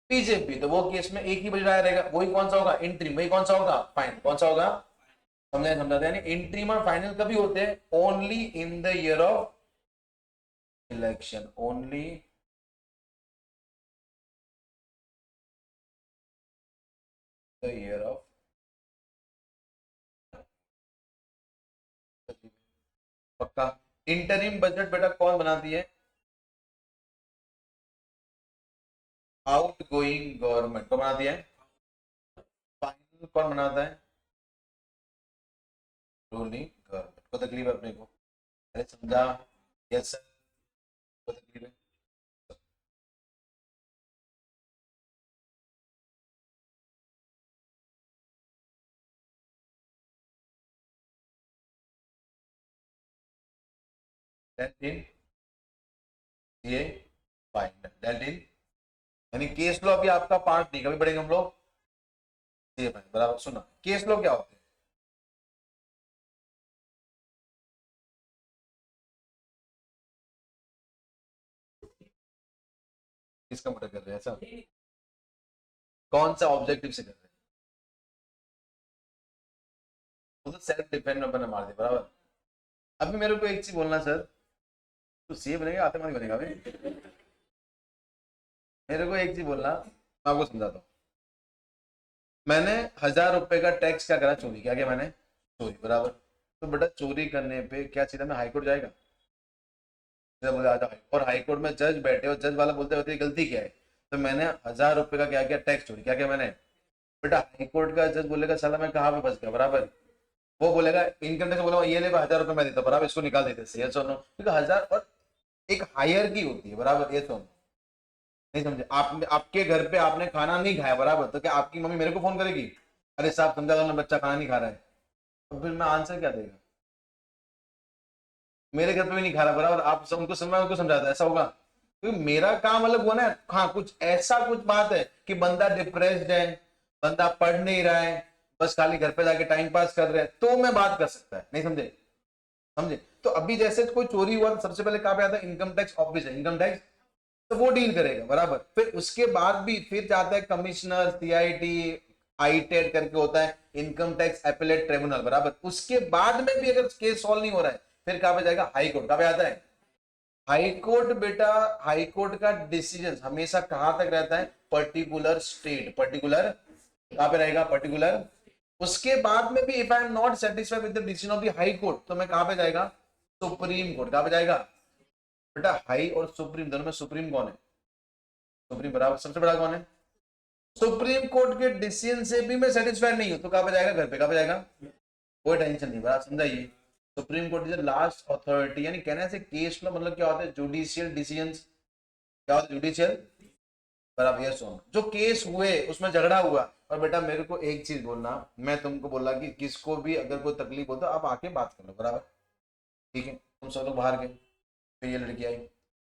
बीजेपी। तो वो केस में एक ही बजट आया रहेगा, वही कौन सा होगा? इंट्रीम। वही कौन सा होगा? फाइनल। कौन सा होगा? समझे? समझाते यानी इंट्रीम और फाइनल कभी होते हैं? Only in the year of election, only the year of. पक्का? इंटरिम बजट बेटा कौन बनाती है? आउट गोइंग गवर्नमेंट को बनाती है। फाइनल कौन बनाता है? Ruling government. को तकलीफ है अपने को? अरे समझा? यस सर, को तकलीफ है? 10 दिन ये फाइनल 10 दिन, यानी केस लो अभी आपका पार्ट नहीं, कभी पढ़ेंगे हम लोग। ये फाइनल बराबर। सुना, केस लो क्या होते हैं? किसका मर्डर कर रहे हैं ऐसा? कौन सा ऑब्जेक्टिव से कर रहे हैं? वो तो सेल्फ डिफेंस में अपने मार दे बराबर। अभी मेरे को एक चीज बोलना सर, तो सीए बनेगा आतंकवादी बनेगा भाई? मेरे को एक चीज बोलना, मैं आपको समझाता हूँ। मैंने 1000 रुपए का टैक्स क्या करा? चोरी। क्या किया मैंने? चोरी, बराबर। तो बेटा चोरी करने पे क्या सीधा मैं हाईकोर्ट जाएगा? सीधा बोले आ जाओ, और हाईकोर्ट में जज बैठे और जज वाला बोलते होते गलती क्या है? तो मैंने 1000 रुपए का क्या किया? टैक्स चोरी। क्या किया मैंने? बेटा हाईकोर्ट का जज बोलेगा साला मैं कहाँ पे फंस गया, बराबर। वो बोलेगा इनकम टैक्स, बोलेगा ये ले 1000 रुपए मैं देता, बराबर, इसको निकाल देते, सही है सुनो, क्योंकि 1000 और एक हायर की होती है, बराबर, ये सुनो। नहीं समझे? आप आपके घर पे आपने खाना नहीं खाया, बराबर, तो क्या आपकी मम्मी मेरे को फोन करेगी अरे साहब समझा दो ना बच्चा खाना नहीं खा रहा है? तो फिर मैं आंसर क्या देगा? मेरे घर पे भी नहीं खा रहा, बराबर, आप सब उनको समझा, उनको समझाता, ऐसा होगा? क्योंकि मेरा काम अलग हुआ ना। हाँ कुछ ऐसा कुछ बात है कि बंदा डिप्रेस्ड है, बंदा पढ़ नहीं रहा है, बस खाली घर पे जाके टाइम पास कर रहे हैं, तो मैं बात कर सकता है, नहीं समझे? समझे? तो अभी जैसे कोई चोरी हुआ तो सबसे पहले कहाँ पे आता है? इनकम टैक्स ऑफिस है, इनकम टैक्स, तो वो डील करेगा, बराबर। फिर उसके बाद भी फिर जाता है कमिश्नर, सीआईटी, आईटेड करके होता है, इनकम टैक्स एपेलेट ट्रिब्यूनल, बराबर। उसके बाद में भी अगर केस सॉल्व नहीं हो रहा है फिर कहां पे जाएगा? High court. कहां पे आता है? हाई कोर्ट बेटा, हाई कोर्ट का डिसीजन हमेशा कहां तक रहता है? पर्टिकुलर स्टेट, पर्टिकुलर, कहां पे रहेगा? पर्टिकुलर। उसके बाद में भी if I am not satisfied with the decision of the high court तो मैं कहां पे जाएगा? Supreme court. कहां पे जाएगा? बेटा हाई और सुप्रीम दोनों में सुप्रीम कौन है? सुप्रीम बराबर सबसे बड़ा कौन है? सुप्रीम कोर्ट के डिसीजन से भी मैं सेटिस्फाइड नहीं हूं तो कहां पे जाएगा? घर पे। कहां पे जाएगा? कोई टेंशन नहीं, बराबर, समझाइए। Supreme court is last authority, यानी कहने से केस लो मतलब क्या होता है, जुडिशियल डिसीजंस, क्या होता है जुडिशियल, बराबर यस हो, जो केस हुए उसमें झगड़ा हुआ। और बेटा मेरे को एक चीज बोलना, मैं तुमको बोला कि किसको भी अगर कोई तकलीफ हो तो आप आके बात कर लो, बराबर, ठीक है। तुम सब लोग बाहर गए, फिर ये लड़की आई,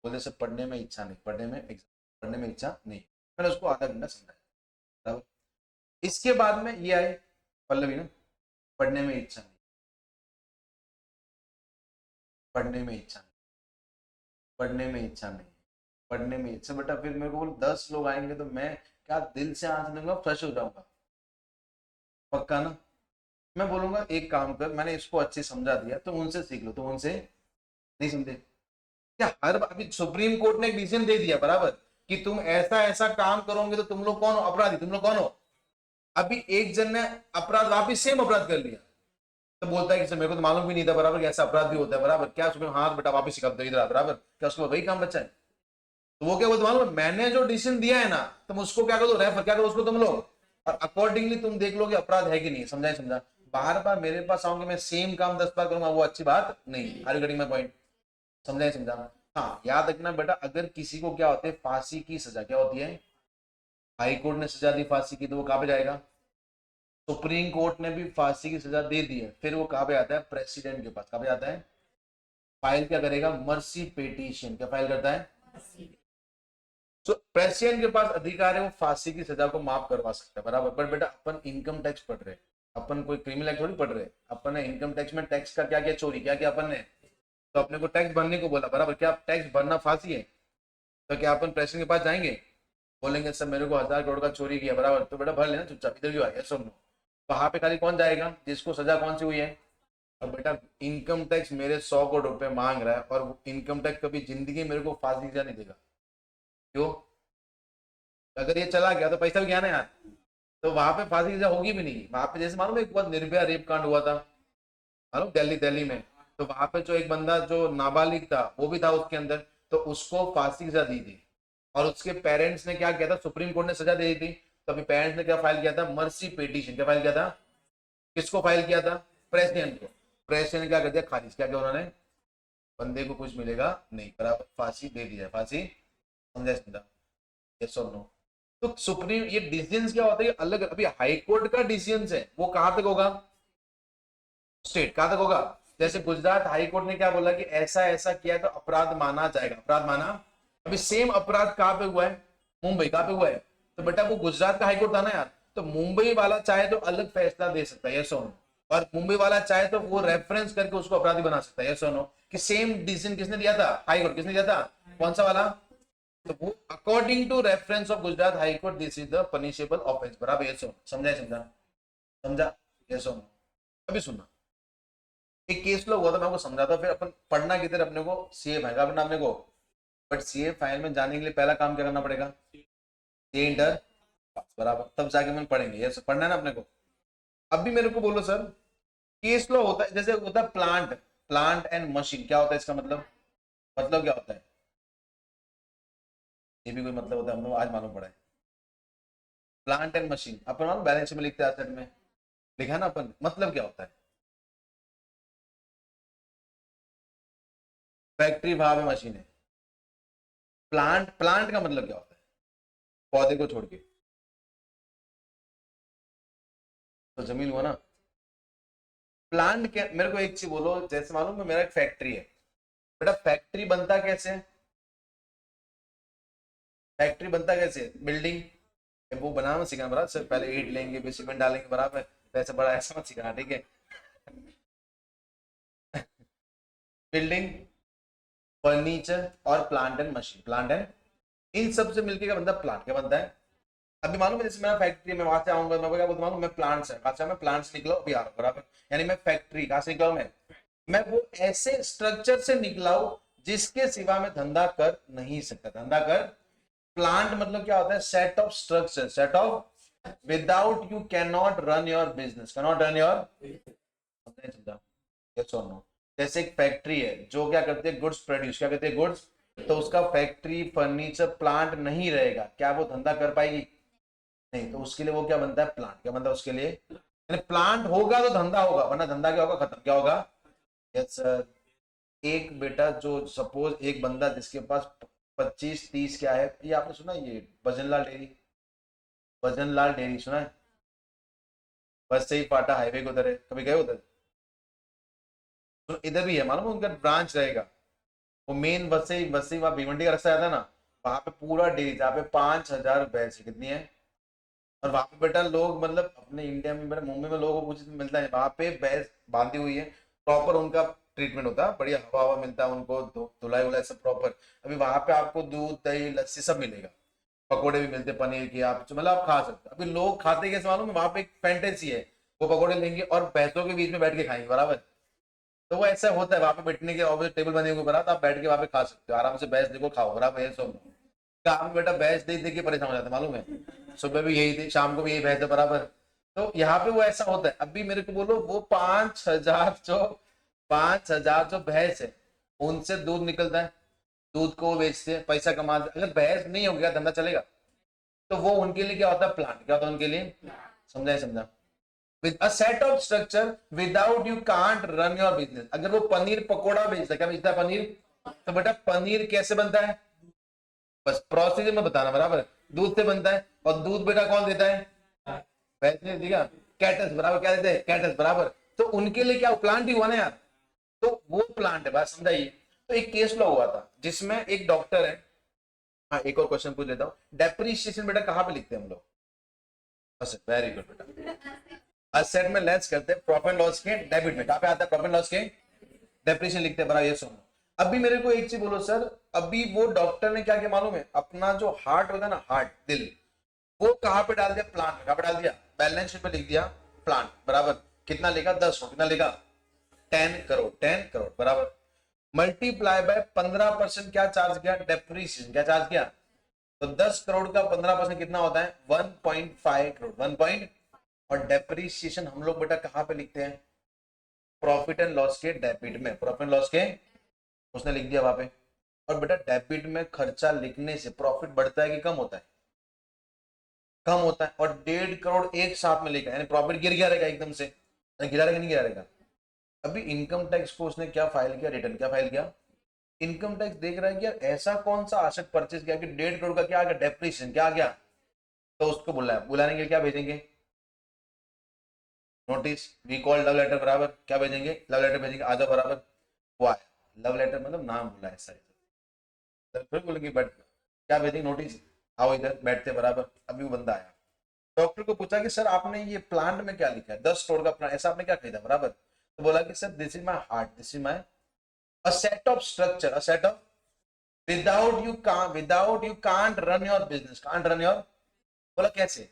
बोले सर पढ़ने में इच्छा नहीं, पढ़ने में इच्छा नहीं, मैंने उसको आधा घंटा समझाया, बराबर। इसके बाद में ये आई पल्लवी ना, पढ़ने में इच्छा नहीं, पढ़ने में इच्छा नहीं, पढ़ने में इच्छा नहीं, पढ़ने में इच्छा, बेटा फिर मेरे को बोल 10 लोग आएंगे तो मैं क्या दिल से आंसर दूंगा, फ्रेश हो जाऊंगा, पक्का ना। मैं बोलूंगा एक काम कर, मैंने इसको अच्छे समझा दिया, तुम उनसे सीख लो, तुम उनसे नहीं समझे क्या, हर अभी सुप्रीम कोर्ट ने एक डिसीजन दे दिया, बराबर, कि तुम ऐसा ऐसा काम करोगे तो तुम लोग कौन हो, अपराधी, तुम लोग कौन हो। अभी एक जन ने अपराध वापिस सेम अपराध कर लिया, तो बोलता है कि सर मेरे को तो मालूम भी नहीं था, बराबर, कि ऐसा अपराध भी होता है, बराबर, क्या सुप्रीम, हाँ बेटा वापिस सिखा दो इधर, बराबर, क्या उसको वही काम बचा है। तो वो क्या बोलते मालूम, मैंने जो डिसीजन दिया है ना, तुम उसको क्या करो, रेफर क्या करो उसको तुम लोग, और अकॉर्डिंगली तुम देख लो कि अपराध है कि नहीं, समझा समझा। बार बार मेरे पास आओगे, मैं सेम काम 10 बार करूंगा, वो अच्छी बात नहीं, are you getting my point, समझा समझा। हाँ याद रखना बेटा, अगर किसी को क्या होती है, फांसी की सजा, क्या होती है, हाई कोर्ट ने सजा दी फांसी की, तो वो कहां पे जाएगा, सुप्रीम कोर्ट ने भी फांसी की सजा दे दी है, फिर वो कहां पे आता है, प्रेसिडेंट के पास, कहां पे जाता है, फाइल क्या करेगा, मर्सी पिटीशन, क्या फाइल करता है, तो प्रेसिडेंट के पास अधिकार है, वो फांसी की सजा को माफ करवा सकता है, बराबर। पर बेटा अपन इनकम टैक्स पढ़ रहे, अपन कोई क्रिमिनल एक्ट थोड़ी पढ़ रहे, अपन ने इनकम टैक्स में टैक्स का क्या क्या चोरी क्या क्या अपन ने, तो अपने को टैक्स भरने को बोला, बराबर, क्या टैक्स भरना फांसी है, तो क्या अपन प्रेसिडेंट के पास जाएंगे, बोलेंगे सर मेरे को 1000 करोड़ का चोरी किया, बराबर, तो बेटा भर लेना चुपचाप, इधर क्यों आया, सुन लो। वहां पे खाली कौन जाएगा, जिसको सजा कौन सी हुई है। अब बेटा इनकम टैक्स मेरे 100 करोड़ रुपए मांग रहा है, और इनकम टैक्स कभी जिंदगी मेरे को फांसी की सजा नहीं देगा, क्यों, अगर ये चला गया तो पैसा भी गया ना यार, तो वहां पे फांसी की सजा होगी भी नहीं। वहां पे जैसे मालूम एक बार निर्भया रेप कांड हुआ था, मालूम, दिल्ली दिल्ली में, तो वहां पे जो एक बंदा जो नाबालिग था वो भी था उसके अंदर, तो उसको फांसी की सजा दी थी, और उसके पेरेंट्स ने क्या किया था, सुप्रीम कोर्ट ने सजा दे दी थी, तो अभी पेरेंट्स ने क्या फाइल किया था, मर्सी पिटीशन, क्या फाइल किया था, किसको फाइल किया था, प्रेसिडेंट को। प्रेसिडेंट ने क्या कर दिया, खारिज, क्या किया उन्होंने, बंदे को कुछ मिलेगा नहीं, बराबर, फांसी दे दी जाए, फांसी, समझा समझा, यस और नो। तो सुप्रीम ये डिसीजन क्या होता है, अलग, अभी हाई कोर्ट का डिसीजन है वो कहां तक होगा, स्टेट कहां तक होगा। जैसे गुजरात हाई कोर्ट ने क्या बोला कि ऐसा ऐसा किया तो अपराध माना जाएगा, अपराध माना। अभी सेम अपराध कहां पे हुआ है, मुंबई, कहां पे हुआ है, तो बेटा वो गुजरात का हाई कोर्ट था ना यार, तो मुंबई वाला चाहे तो अलग फैसला दे सकता है, यस और नो, और मुंबई वाला चाहे तो वो रेफरेंस करके उसको अपराधी बना सकता है, यस और नो, कि सेम डिसीजन किसने दिया था, हाई कोर्ट किसने दिया था, कौन सा वाला, तो वो according to reference of Gujarat high court this is the punishable offence, बराबर, यस और नो, समझा समझा, समझा, यस और नो। अभी सुनना, एक केस लो हुआ था, मैं आपको समझाता, फिर अपन पढ़ना किधर, अपने को सीए फाइल अपना अपने को, बट सीए फाइल में जाने के लिए पहला काम क्या करना पड़ेगा, सीए इंटर पास, बराबर, तब जाके हम पढ़ेंगे, ये पढ़ना है ना अपने को। अब भी मेरे को बोलो सर, केस लो होता है, जैसे होता है प्लांट, प्लांट एंड मशीन, क्या होता है इसका मतलब, मतलब क्या होता है, ये भी कोई मतलब होता है, हम लोग आज मालूम पड़ा है। प्लांट एंड मशीन अपन मालूम बैलेंस में लिखते हैं, एसेट में लिखा है ना अपन, मतलब क्या होता है, फैक्ट्री वहां पे मशीन है, प्लांट, प्लांट का मतलब क्या होता है, पौधे को छोड़ के, तो जमीन हुआ ना। प्लांट के मेरे को एक चीज बोलो, जैसे मालूम है मेरा एक फैक्ट्री है, बेटा फैक्ट्री बनता कैसे है, फैक्ट्री बनता कैसे, बिल्डिंग, वो बनाना मत सिखाना, बराबर, सर पहले ईंट लेंगे फिर सीमेंट डालेंगे, बराबर, तो ऐसा बड़ा ऐसा मत सिखाना, ठीक है। बिल्डिंग, फर्नीचर और plant and machine, plant and, इन सब से मिलकर क्या बनता है, प्लांट, क्या बनता है। अभी मालूम है जैसे मेरा फैक्ट्री, मैं वहां से आऊंगा, मैं क्या बोलता मालूम, मैं प्लांट्स है, अच्छा मैं प्लांट्स निकला अभी आ रहा हूँ, बराबर, यानी मैं फैक्ट्री कहां से निकला हूं मैं वो ऐसे स्ट्रक्चर से निकला हूं जिसके सिवा मैं धंधा कर नहीं सकता, धंधा कर। प्लांट मतलब क्या होता है, set of structure, set of, without you can not run your business, can not run your, समझा, यस और नो। जैसे एक फैक्ट्री है जो क्या करती है, गुड्स प्रोड्यूस, क्या करती है, गुड्स, तो उसका फैक्ट्री फर्नीचर प्लांट नहीं रहेगा, क्या वो धंधा कर पाएगी, नहीं, तो उसके लिए वो क्या बनता है, प्लांट, क्या बनता है उसके लिए, यानी प्लांट होगा तो धंधा होगा, वरना धंधा क्या होगा, खत्म, क्या होगा, यस सर। एक बेटा जो सपोज एक बंदा जिसके पास 25-30 क्या है, ये आपने सुना है, ये भजनलाल डेयरी, भजनलाल डेयरी सुना है? बस से ही पाटा हाईवे के उधर है, कभी गए उधर? तो इधर भी है मालूम है, उनका ब्रांच रहेगा। वो मेन बस से वहाँ भिवंडी का रास्ता आता है ना, वहां पे पूरा डेयरी, जहाँ पे 5,000 भैंस है, कितनी है। और वहां पे बेटा लोग, मतलब अपने इंडिया में बेटा, मुंबई में लोगों को कुछ मिलता है, वहां पे भैंस बांधी हुई है, प्रॉपर उनका ट्रीटमेंट होता है, बढ़िया हवा हवा मिलता है उनको, धुलाई उलाई सब प्रॉपर। अभी वहां पे आपको दूध दही लस्सी सब मिलेगा, पकोड़े भी मिलते हैं पनीर के, आप मतलब आप खा सकते हो। अभी लोग खाते कैसे मालूम है, वहां पे एक फैंटेसी है, वो पकोड़े लेंगे और भैंसों के बीच में बैठ के खाएंगे बराबर। तो वो ऐसा होता है, वहां पे बैठने के ऑब्वियस टेबल बने हुए बराबर, आप बैठ के वहां पे खा सकते हो आराम से, भैंस देखो खाओ बराबर, ये सब काम बेटा भैंस देख देख के परेशान हो जाता है मालूम है, सुबह भी यही थी शाम को भी यही भैंस है बराबर। तो यहाँ पे वो ऐसा होता है। अभी मेरे को बोलो, वो 5,000 जो भैंस है, उनसे दूध निकलता है, दूध को वो बेचते हैं, पैसा कमाते हैं। अगर भैंस नहीं हो गया धंधा चलेगा? तो वो उनके लिए क्या होता है, प्लांट क्या होता है उनके लिए, समझा है समझा। With a set of structure without you can't run your business. अगर वो पनीर पकोड़ा बेचता है, क्या बेचता है, पनीर, तो बेटा पनीर कैसे बनता है, बस प्रोसीजर में बताना बराबर। दूध से बनता है, और दूध बेटा कौन देता है, भैंस ने दिया, कैटल्स बराबर, क्या देते हैं, कैटल्स बराबर। तो उनके लिए क्या प्लांट ही हुआ ना यार, तो वो प्लांट है, बात समझाइए। तो एक केस लॉ हुआ था जिसमें एक डॉक्टर है। हाँ एक और क्वेश्चन पूछ लेता हूँ, डेप्रीशिएशन बेटा कहाँ पे लिखते हैं हम लोग? अच्छा वेरी गुड बेटा, असेट में लेस करते हैं, प्रॉफिट लॉस के डेबिट में कहाँ पे आता है, प्रॉफिट लॉस के डेप्रीशिएशन लिखते हैं बराबर, ये सुनो। अभी मेरे को एक चीज बोलो सर, अभी वो डॉक्टर ने क्या किया मालूम है, अपना जो हार्ट होता है ना, हार्ट दिल, वो कहाँ पे डाल दिया, प्लांट में, कहाँ पे डाल दिया, बैलेंस शीट पे लिख दिया प्लांट बराबर। कितना लिखा, 10 करोड़, कितना लिखा, 10 करोड़, 10 करोड़ बराबर। मल्टीप्लाई बाय 15% क्या चार्ज किया, डेप्रीसिएशन क्या चार्ज किया। तो 10 करोड़ का 15% कितना होता है, 1.5 करोड़, 1 और डेप्रीसिएशन हम लोग बेटा कहाँ पे लिखते हैं, प्रॉफिट एंड लॉस के डेबिट में, प्रॉफिट एंड लॉस के, उसने लिख दिया वहां पे। और बेटा डेबिट में खर्चा लिखने से प्रॉफिट बढ़ता है कि कम होता है, कम होता है। और 1.5 करोड़ एक साथ में लेकर, यानी प्रॉफिट गिर गया रहेगा एकदम से, गिरा रहेगा नहीं गिरा रहेगा। अभी इनकम टैक्स को उसने क्या फाइल किया, रिटर्न क्या फाइल किया, इनकम टैक्स देख रहा है कि यार ऐसा कौन सा एसेट परचेज किया कि 1.5 करोड़ का क्या आ गया, डेप्रिसिएशन क्या आ गया। तो उसको बुलाने के लिए क्या भेजेंगे, notice, we call love letter बराबर, क्या भेजेंगे, लव लेटर भेजेंगे, आ जाओ बराबर। वो आया लव लेटर, मतलब नाम बुला है सर, तो फिर बोलेंगे बैठ, क्या भेजेंगे, नोटिस, आओ इधर बैठते बराबर। अभी वो बंदा आया, डॉक्टर को पूछा कि सर आपने ये प्लांट में क्या लिखा है, 10 करोड़ का प्लांट, ऐसा आपने क्या खरीदा बराबर। तो बोला कि sir this is my heart, this is my a set of structure, a set of, without you can't run your business, can't run your. बोला कैसे,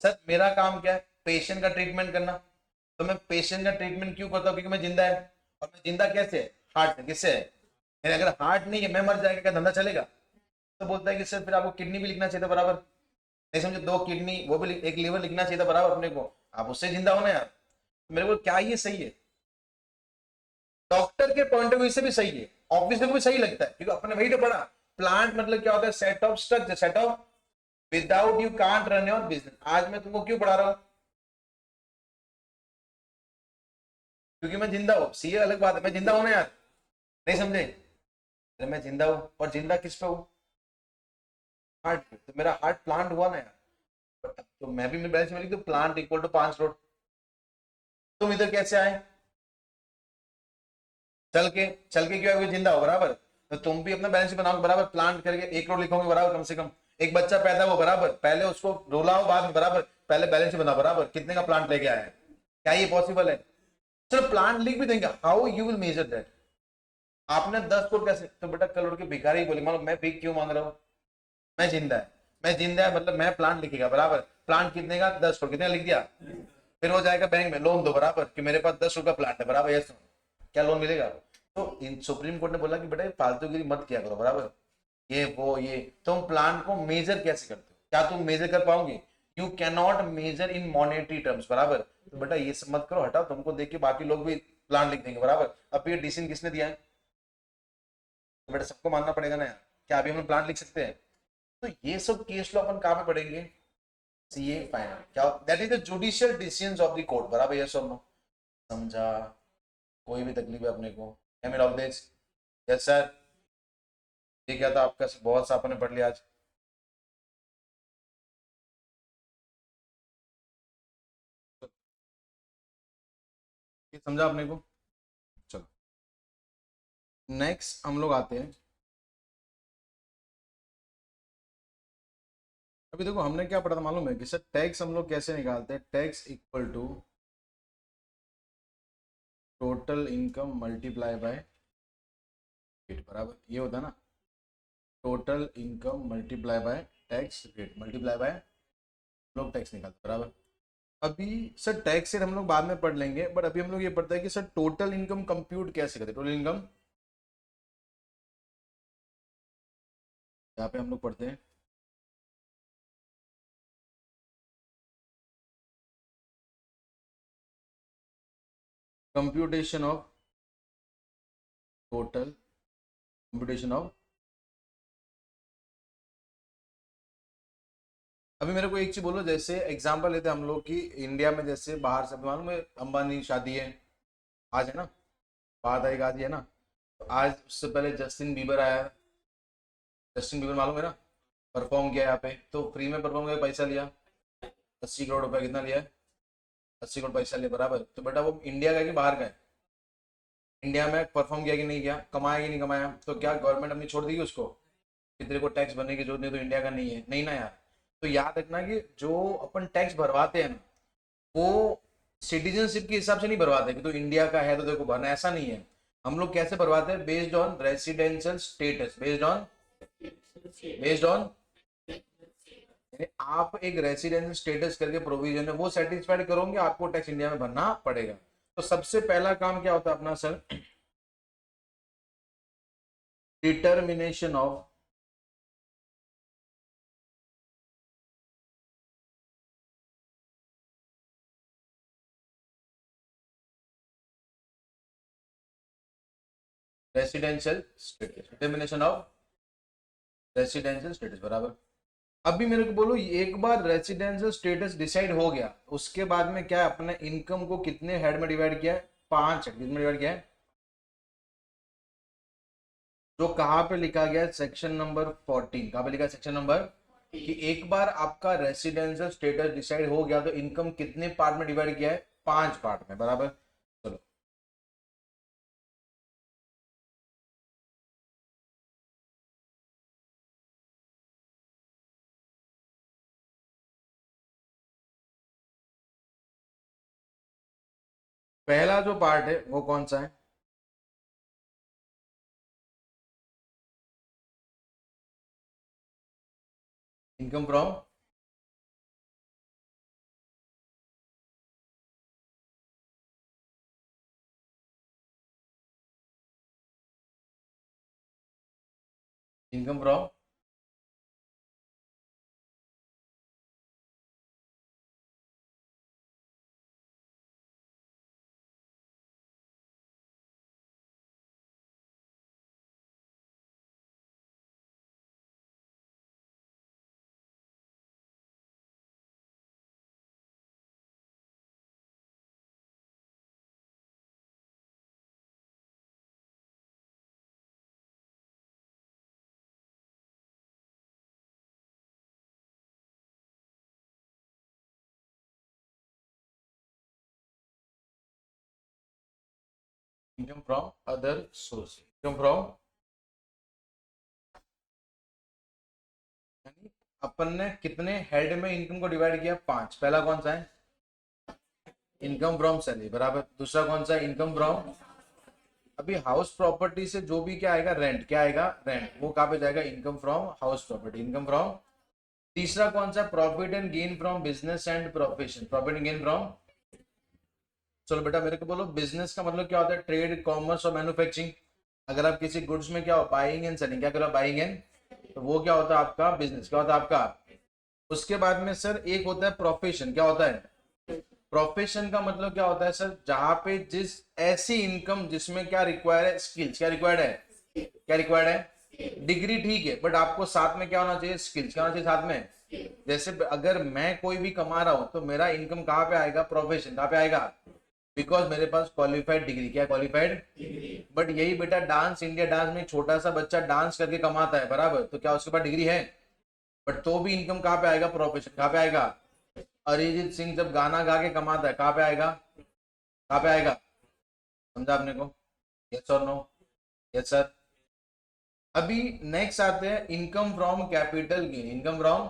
सर मेरा काम क्या है, पेशेंट का ट्रीटमेंट करना। तो मैं पेशेंट का ट्रीटमेंट क्यों करता हूँ, क्योंकि मैं जिंदा है। और मैं जिंदा कैसे है, हार्ट से, किससे है, यानी अगर हार्ट नहीं है, मैं मर जाएगा, क्या धंधा चलेगा। तो बोलता है कि सर फिर आपको किडनी भी लिखना चाहिए था बराबर, नहीं समझे, 2 किडनी, वो भी एक लीवर लिखना चाहिए था बराबर अपने को, आप उससे जिंदा होना यार। मेरे को क्या ये सही है, डॉक्टर के पॉइंट ऑफ व्यू से भी सही है, ऑफिसर को भी सही लगता है, क्योंकि अपने वही तो पढ़ा। प्लांट मतलब क्या होता है, set of structure, set of, without you can't run your business. आज मैं तुमको क्यों पढ़ा रहा हूं, क्योंकि मैं जिंदा हूं, सी अलग बात है, मैं जिंदा हूं ना यार, नहीं समझे। अरे मैं जिंदा हूं, और जिंदा किस पे हूं, हार्ट पे, तो मेरा हार्ट प्लांट हुआ ना यार। तो मैं भी मेरे बैलेंस में लिख दूं प्लांट इक्वल टू 5 करोड़। तुम इधर कैसे आए, चल के क्यों आए, जिंदा हो बराबर। तो तुम भी अपना बैलेंस बनाओ बराबर, प्लांट करके 1 करोड़ लिखोगे बराबर, कम से कम। एक बच्चा पैदा हो बराबर, पहले उसको रुलाओ बाद में बराबर, पहले बैलेंस बनाओ बराबर, कितने का प्लांट लेके आया है, क्या ये पॉसिबल है। चलो प्लांट लिख भी देंगे, how you will measure that. आपने 10 करोड़ कैसे, तो बेटा करोड़ के भिखारी बोले, मान लो मैं भीख क्यों मांग रहा हूँ, मैं जिंदा है, मैं जिंदा है मतलब मैं प्लांट लिखेगा बराबर, प्लांट कितने का, 10 करोड़, कितने का लिख दिया। फिर वो जाएगा बैंक में, लोन दो बराबर, कि मेरे पास 10 करोड़ का प्लांट है बराबर, यस, क्या लोन मिलेगा। तो इन सुप्रीम कोर्ट ने बोला कि बेटा ये फालतूगिरी मत किया करो बराबर, ये वो ये, तुम प्लांट को मेजर कैसे करते हो, क्या तुम मेजर कर पाओगे, you can not measure in monetary terms बराबर। तो बेटा ये सब मत करो, हटाओ, तुमको देख के बाकी लोग भी प्लांट लिख देंगे बराबर। अब ये डिसीजन किसने दिया है, तो बेटा सबको मानना पड़ेगा ना यार, क्या अभी हम प्लांट लिख सकते हैं। तो ये सब केस लॉ अपन कहाँ पे पढ़ेंगे, सीए फाइनल क्या, that is the judicial decisions of the court बराबर, यस और नो, समझा। कोई भी तकलीफ है अपने को? Any of this? Yes sir. ये क्या था आपका? बहुत सा आपने पढ़ लिया आज। ये समझा आपने को? चलो नेक्स्ट हम लोग आते हैं। अभी देखो हमने क्या पढ़ा था मालूम है कि सर टैक्स हम लोग कैसे निकालते हैं? Tax equal to total income multiply by rate, बराबर ये होता है ना। Total income multiply by tax rate multiply by लोग टैक्स निकालते, बराबर। अभी सर टैक्स रेट हम लोग बाद में पढ़ लेंगे, बट अभी हम लोग ये पढ़ते हैं कि सर टोटल इनकम कंप्यूट कैसे करते हैं। टोटल इनकम यहाँ पे हम लोग पढ़ते हैं computation of total computation of. अभी मेरे को एक चीज बोलो, जैसे एग्जांपल लेते हैं हम लोग कि इंडिया में जैसे बाहर से मालूम है अंबानी शादी है आज, है ना? 5 तारीख आज ही है ना? तो आज उससे पहले जस्टिन बीबर आया है। जस्टिन बीबर मालूम है ना? परफॉर्म किया यहाँ पे, तो फ्री में परफॉर्म किया, पैसा लिया 80 करोड़ रुपया। कितना लिया है? 80 करोड़ पैसा लिया, बराबर। तो बेटा वो इंडिया का है कि बाहर का है? इंडिया में परफॉर्म किया कि नहीं किया, कमाया कि नहीं कमाया? तो क्या गवर्नमेंट अपनी छोड़ देगी उसको कि तेरे को टैक्स भरने की जरूरत नहीं, तो इंडिया का नहीं है? नहीं ना यार। तो याद रखना कि जो अपन टैक्स भरवाते हैं ना, वो सिटीजनशिप के हिसाब से नहीं भरवाते कि तो इंडिया का है तो देखो भरना, ऐसा नहीं है। हम लोग कैसे भरवाते हैं? Based on residential status, based on आप एक रेसिडेंशियल स्टेटस करके प्रोविजन है, वो सेटिस्फाइड करोगे आपको टैक्स इंडिया में भरना पड़ेगा। तो सबसे पहला काम क्या होता है अपना sir? Determination of residential status, determination of residential status, बराबर। अभी मेरे को बोलो, एक बार रेसिडेंशियल स्टेटस डिसाइड हो गया, उसके बाद में क्या है? अपने इनकम को कितने हेड में डिवाइड किया है? 5 हेड में डिवाइड किया है। जो कहाँ पे लिखा गया है? Section number 14। कहाँ पे लिखा है? सेक्शन नंबर कि एक बार आपका रेसिडेंशियल स्टेटस डिसाइड हो गया तो इनकम कितने पार्ट में डिवाइड किया है? 5 पार्ट में, बराबर। चलो पहला जो पार्ट है वो कौन सा है? Income from income from income from other source, income from यानी अपन ने कितने हेड में इनकम को डिवाइड किया? 5। पहला कौन सा है? इनकम फ्रॉम सैलरी, बराबर। दूसरा कौन सा है? इनकम फ्रॉम अभी हाउस प्रॉपर्टी से जो भी क्या आएगा? रेंट। क्या आएगा? रेंट। वो कहाँ पे जाएगा? Income from house property, income from. तीसरा कौन सा? Profit and gain from business and profession, profit and gain from. चलो बेटा मेरे को बोलो, बिजनेस का मतलब क्या होता है? ट्रेड, कॉमर्स और मैन्युफैक्चरिंग। अगर आप किसी गुड्स में क्या हो? Buying and selling. क्या करो? बाइंग एंड, तो वो क्या होता है आपका? बिजनेस। क्या होता है आपका? उसके बाद में सर एक होता है प्रोफेशन। क्या होता है? प्रोफेशन का मतलब क्या होता है सर? जहां पे जिस ऐसी इनकम जिसमें क्या रिक्वायर है? स्किल्स। क्या रिक्वायर्ड है? क्या रिक्वायर्ड है? डिग्री ठीक है, बट आपको साथ में क्या होना चाहिए? स्किल्स। क्या होना चाहिए साथ में? जैसे अगर मैं कोई भी कमा रहा हूं तो मेरा इनकम कहाँ पे आएगा? प्रोफेशन। कहाँ पे आएगा? बिकॉज मेरे पास क्वालिफाइड डिग्री, क्या क्वालिफाइड, बट यही बेटा डांस इंडिया डांस में छोटा सा बच्चा डांस करके कमाता है, बराबर, तो क्या उसके पास डिग्री है, बट तो भी इनकम कहाँ पे आएगा, प्रोफेशन कहाँ पे आएगा। अरिजीत सिंह जब गाना गा के कमाता है कहाँ पे आएगा, कहाँ पे आएगा, समझा आपने को, यस और नो, यस सर। अभी नेक्स्ट आते हैं income from capital gain, income from,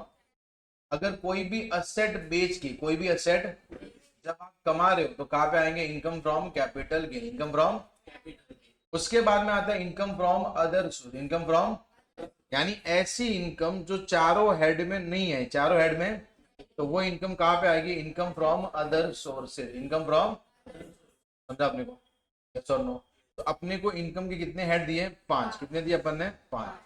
अगर कोई भी असेट बेच के, कोई भी असेट जब आप कमा रहे हो तो कहाँ पे आएंगे, income from capital gain, income from. उसके बाद में आता है income from other source, income from, यानी ऐसी इनकम जो चारों हेड में नहीं है, चारों हेड में, तो वो इनकम कहाँ पे आएगी, income from other sources, income from, समझा अपने को, यस और नो। तो अपने को इनकम के कितने हेड दिए, पांच, कितने दिए अपन ने, पांच।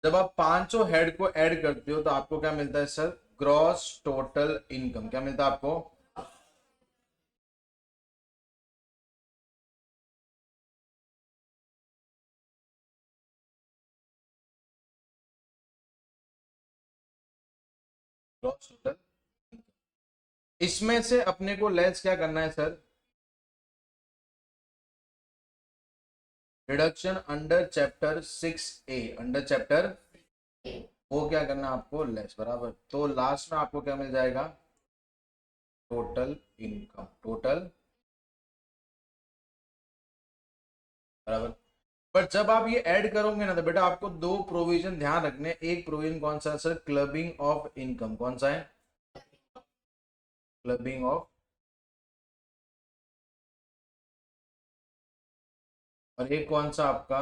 जब आप पांचों हेड को ऐड करते हो तो आपको क्या मिलता है सर, ग्रॉस टोटल इनकम, क्या मिलता है आपको, ग्रॉस टोटल। इसमें से अपने को लेस क्या करना है sir, reduction under chapter 6A, under chapter, वो क्या करना है आपको, लेस, बराबर, तो लास्ट में आपको क्या मिल जाएगा, टोटल इनकम, टोटल, बराबर। पर जब आप ये ऐड करोगे ना तो बेटा आपको दो प्रोविजन ध्यान रखने, एक प्रोविजन कौन सा है सर, क्लबिंग ऑफ इनकम, कौन सा है, क्लबिंग ऑफ, और एक कौन सा आपका,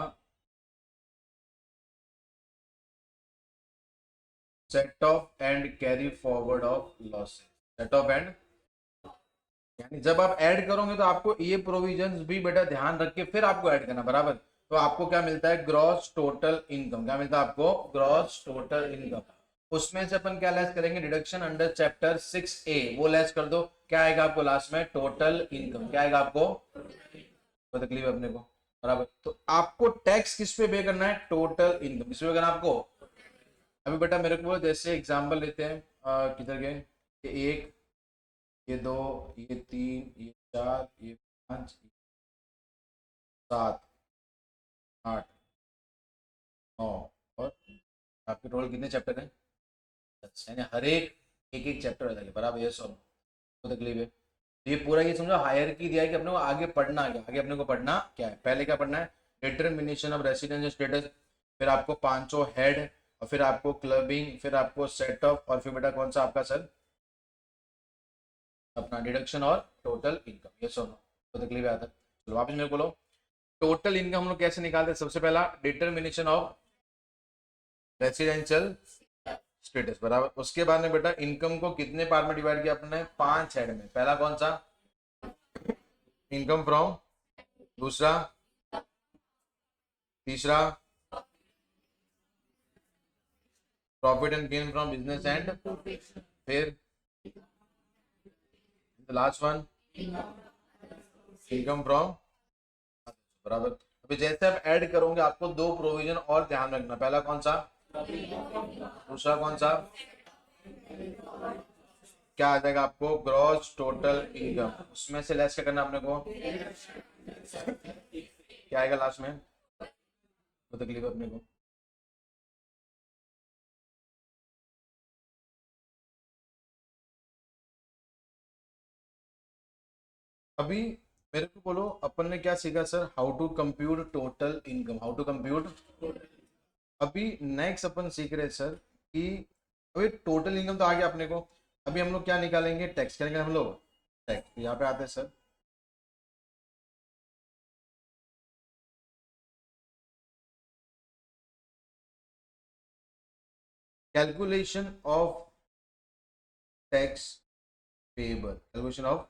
set of and carry forward of losses, set of and, यानी जब आप ऐड करोगे तो आपको ये प्रोविजंस भी बेटा ध्यान रख के फिर आपको ऐड करना, बराबर। तो आपको क्या मिलता है, ग्रॉस टोटल इनकम, क्या मिलता है आपको, ग्रॉस टोटल इनकम। उसमें से अपन क्या लेस करेंगे, डिडक्शन अंडर चैप्टर 6A, वो लेस कर दो, क्या आएगा आपको लास्ट में, टोटल इनकम, क्या आएगा आपको, कोई तकलीफ है अपने को, बराबर। तो आपको टैक्स किस पे पे करना है, टोटल इनकम, किस पे करना है आपको। अभी बेटा मेरे को जैसे एग्जांपल लेते हैं, किधर गए, ये एक, ये दो, ये तीन, ये चार, ये पाँच, ये सात, आठ, नौ, और आपके टोटल कितने चैप्टर हैं, यानी हर एक एक चैप्टर अलग है, बराबर, ये सॉल्व, कोई तकलीफ है। तो ये पूरा ये समझो हायर की दिया है कि अपने को आगे पढ़ना क्या, आगे अपने को पढ़ना क्या है, पहले क्या पढ़ना है, डिटर्मिनेशन ऑफ रेसिडेंशियल स्टेटस, फिर आपको पांचों हेड, और फिर आपको क्लबिंग, फिर आपको सेट ऑफ, और फिर बेटा कौन सा आपका सर, अपना डिडक्शन और टोटल इनकम, ये सुनो, तो तकलीफ आता है। चलो वापस मेरे को बोलो, टोटल इनकम हम लोग कैसे निकालते हैं, सबसे पहला डिटर्मिनेशन ऑफ रेसिडेंशियल स्टेटस, बराबर। उसके बाद में बेटा इनकम को कितने पार्ट में डिवाइड किया अपने, पांच हेड में, पहला कौन सा, इनकम फ्रॉम, दूसरा, तीसरा, profit and gain from business and, फिर लास्ट वन, इनकम फ्रॉम, बराबर। अभी जैसे आप ऐड करोगे आपको दो प्रोविजन और ध्यान रखना, पहला कौन सा, दूसरा कौन सा, क्या आ जाएगा आपको, ग्रॉस टोटल इनकम, उसमें से लेस क्या करना अपने को, क्या आएगा लास्ट में, तो तकलीफ है अपने को। अभी मेरे को बोलो अपन ने क्या सीखा sir, how to compute total income, how to compute. अभी नेक्स्ट अपन सीख रहे हैं सर कि अभी टोटल इनकम तो आ गया अपने को, अभी हम लोग क्या निकालेंगे, टैक्स, क्या निकालेंगे हम लोग, टैक्स, यहाँ पे आते हैं sir, calculation of tax payable, calculation of,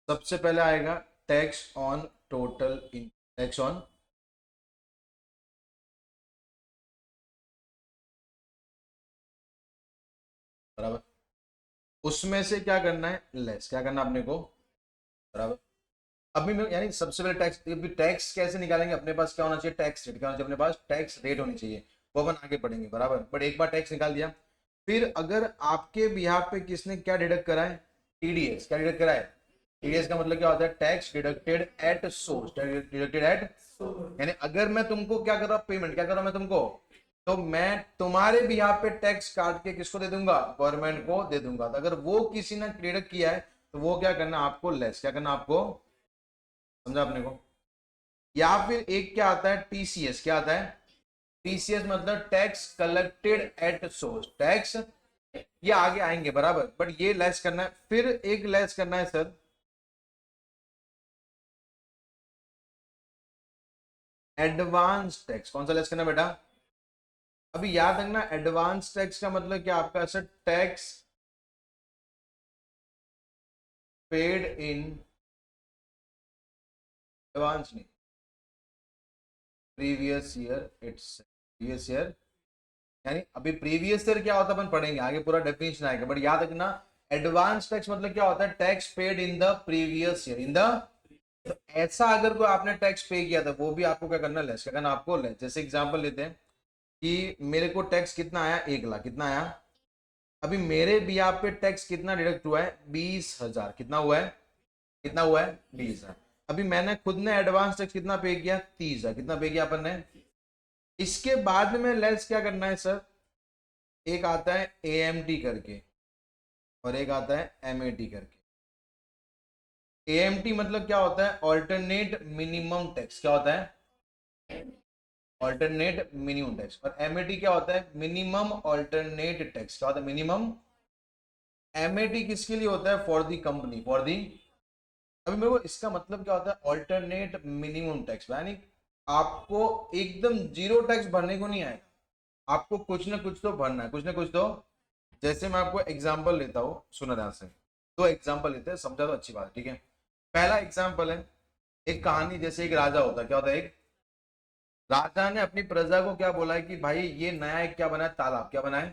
सबसे पहले आएगा tax on total in, tax on, बराबर, उसमें से क्या करना है, लेस क्या करना अपने को, बराबर। अभी मैं यानी सबसे पहले टैक्स, अभी टैक्स कैसे निकालेंगे, अपने पास क्या होना चाहिए, टैक्स रेट क्या होना चाहिए, अपने पास टैक्स रेट होनी चाहिए, वो अपन आगे पढ़ेंगे, बराबर। बट एक बार टैक्स निकाल दिया, फिर अगर आपके बिहार पे किसने क्या डिडक्ट करा है, टीडीएस, क्या डिडक्ट करा है, टीडीएस का मतलब क्या होता है, tax deducted at source, deducted at, यानी अगर मैं तुमको क्या कर रहा हूं, पेमेंट क्या कर रहा हूं मैं तुमको, तो मैं तुम्हारे बिहार पे टैक्स काट के किसको दे दूंगा, गवर्नमेंट को दे दूंगा। तो अगर वो किसी ने डिडक्ट किया है तो वो क्या करना आपको, लेस क्या करना आपको, समझा अपने को। या फिर एक क्या आता है, टीसीएस, क्या आता है, टीसीएस मतलब tax collected at source, tax, ये आगे आएंगे, बराबर। बट ये लेस करना है, फिर एक लेस करना है सर, एडवांस टैक्स। कौन सा लेस करना है बेटा, अभी याद रखना, एडवांस टैक्स का मतलब क्या आपका, sir tax paid in advance, नहीं previous year, it's previous year, यानी अभी प्रीवियस ईयर क्या होता है अपन पढ़ेंगे आगे, पूरा डेफिनेशन आएगा। बट याद रखना, एडवांस टैक्स मतलब क्या होता है, tax paid in the previous year, in the, तो ऐसा अगर कोई आपने टैक्स पे किया था वो भी आपको क्या करना, लेस क्या करना आपको, लेस। जैसे एग्जांपल लेते हैं कि मेरे को टैक्स कितना आया, 1 लाख, कितना आया, अभी मेरे भी आप पे टैक्स कितना डिडक्ट हुआ है, 20,000, कितना हुआ है, कितना हुआ है, 20,000। अभी मैंने खुद ने एडवांस टैक्स कितना पे किया, 30,000, कितना पे किया अपन ने। इसके बाद में लेस क्या करना है सर, एक आता है एएमटी करके और एक आता है एमएटी करके। एएमटी मतलब क्या होता है, ऑल्टरनेट मिनिमम टैक्स, क्या होता है, ऑल्टरनेट मिनिमम टैक्स। और एमएटी क्या होता है, मिनिमम ऑल्टरनेट टैक्स, क्या होता है, मिनिमम। एमएटी किसके लिए होता है, for the company, for the, अभी मेरे को इसका मतलब क्या होता है, ऑल्टरनेट मिनिमम टैक्स, यानी आपको एकदम जीरो टैक्स भरने को नहीं आएगा, आपको कुछ ना कुछ तो भरना है, कुछ ना कुछ तो। जैसे मैं आपको एग्जांपल लेता हूँ, सुना ध्यान से, दो एग्जांपल लेते हैं, समझा तो अच्छी बात है, ठीक है। पहला एग्जांपल है, एक कहानी, जैसे एक राजा होता है, क्या होता है, एक राजा ने अपनी प्रजा को क्या बोला है कि भाई ये नया एक क्या बना है, तालाब, क्या बना है,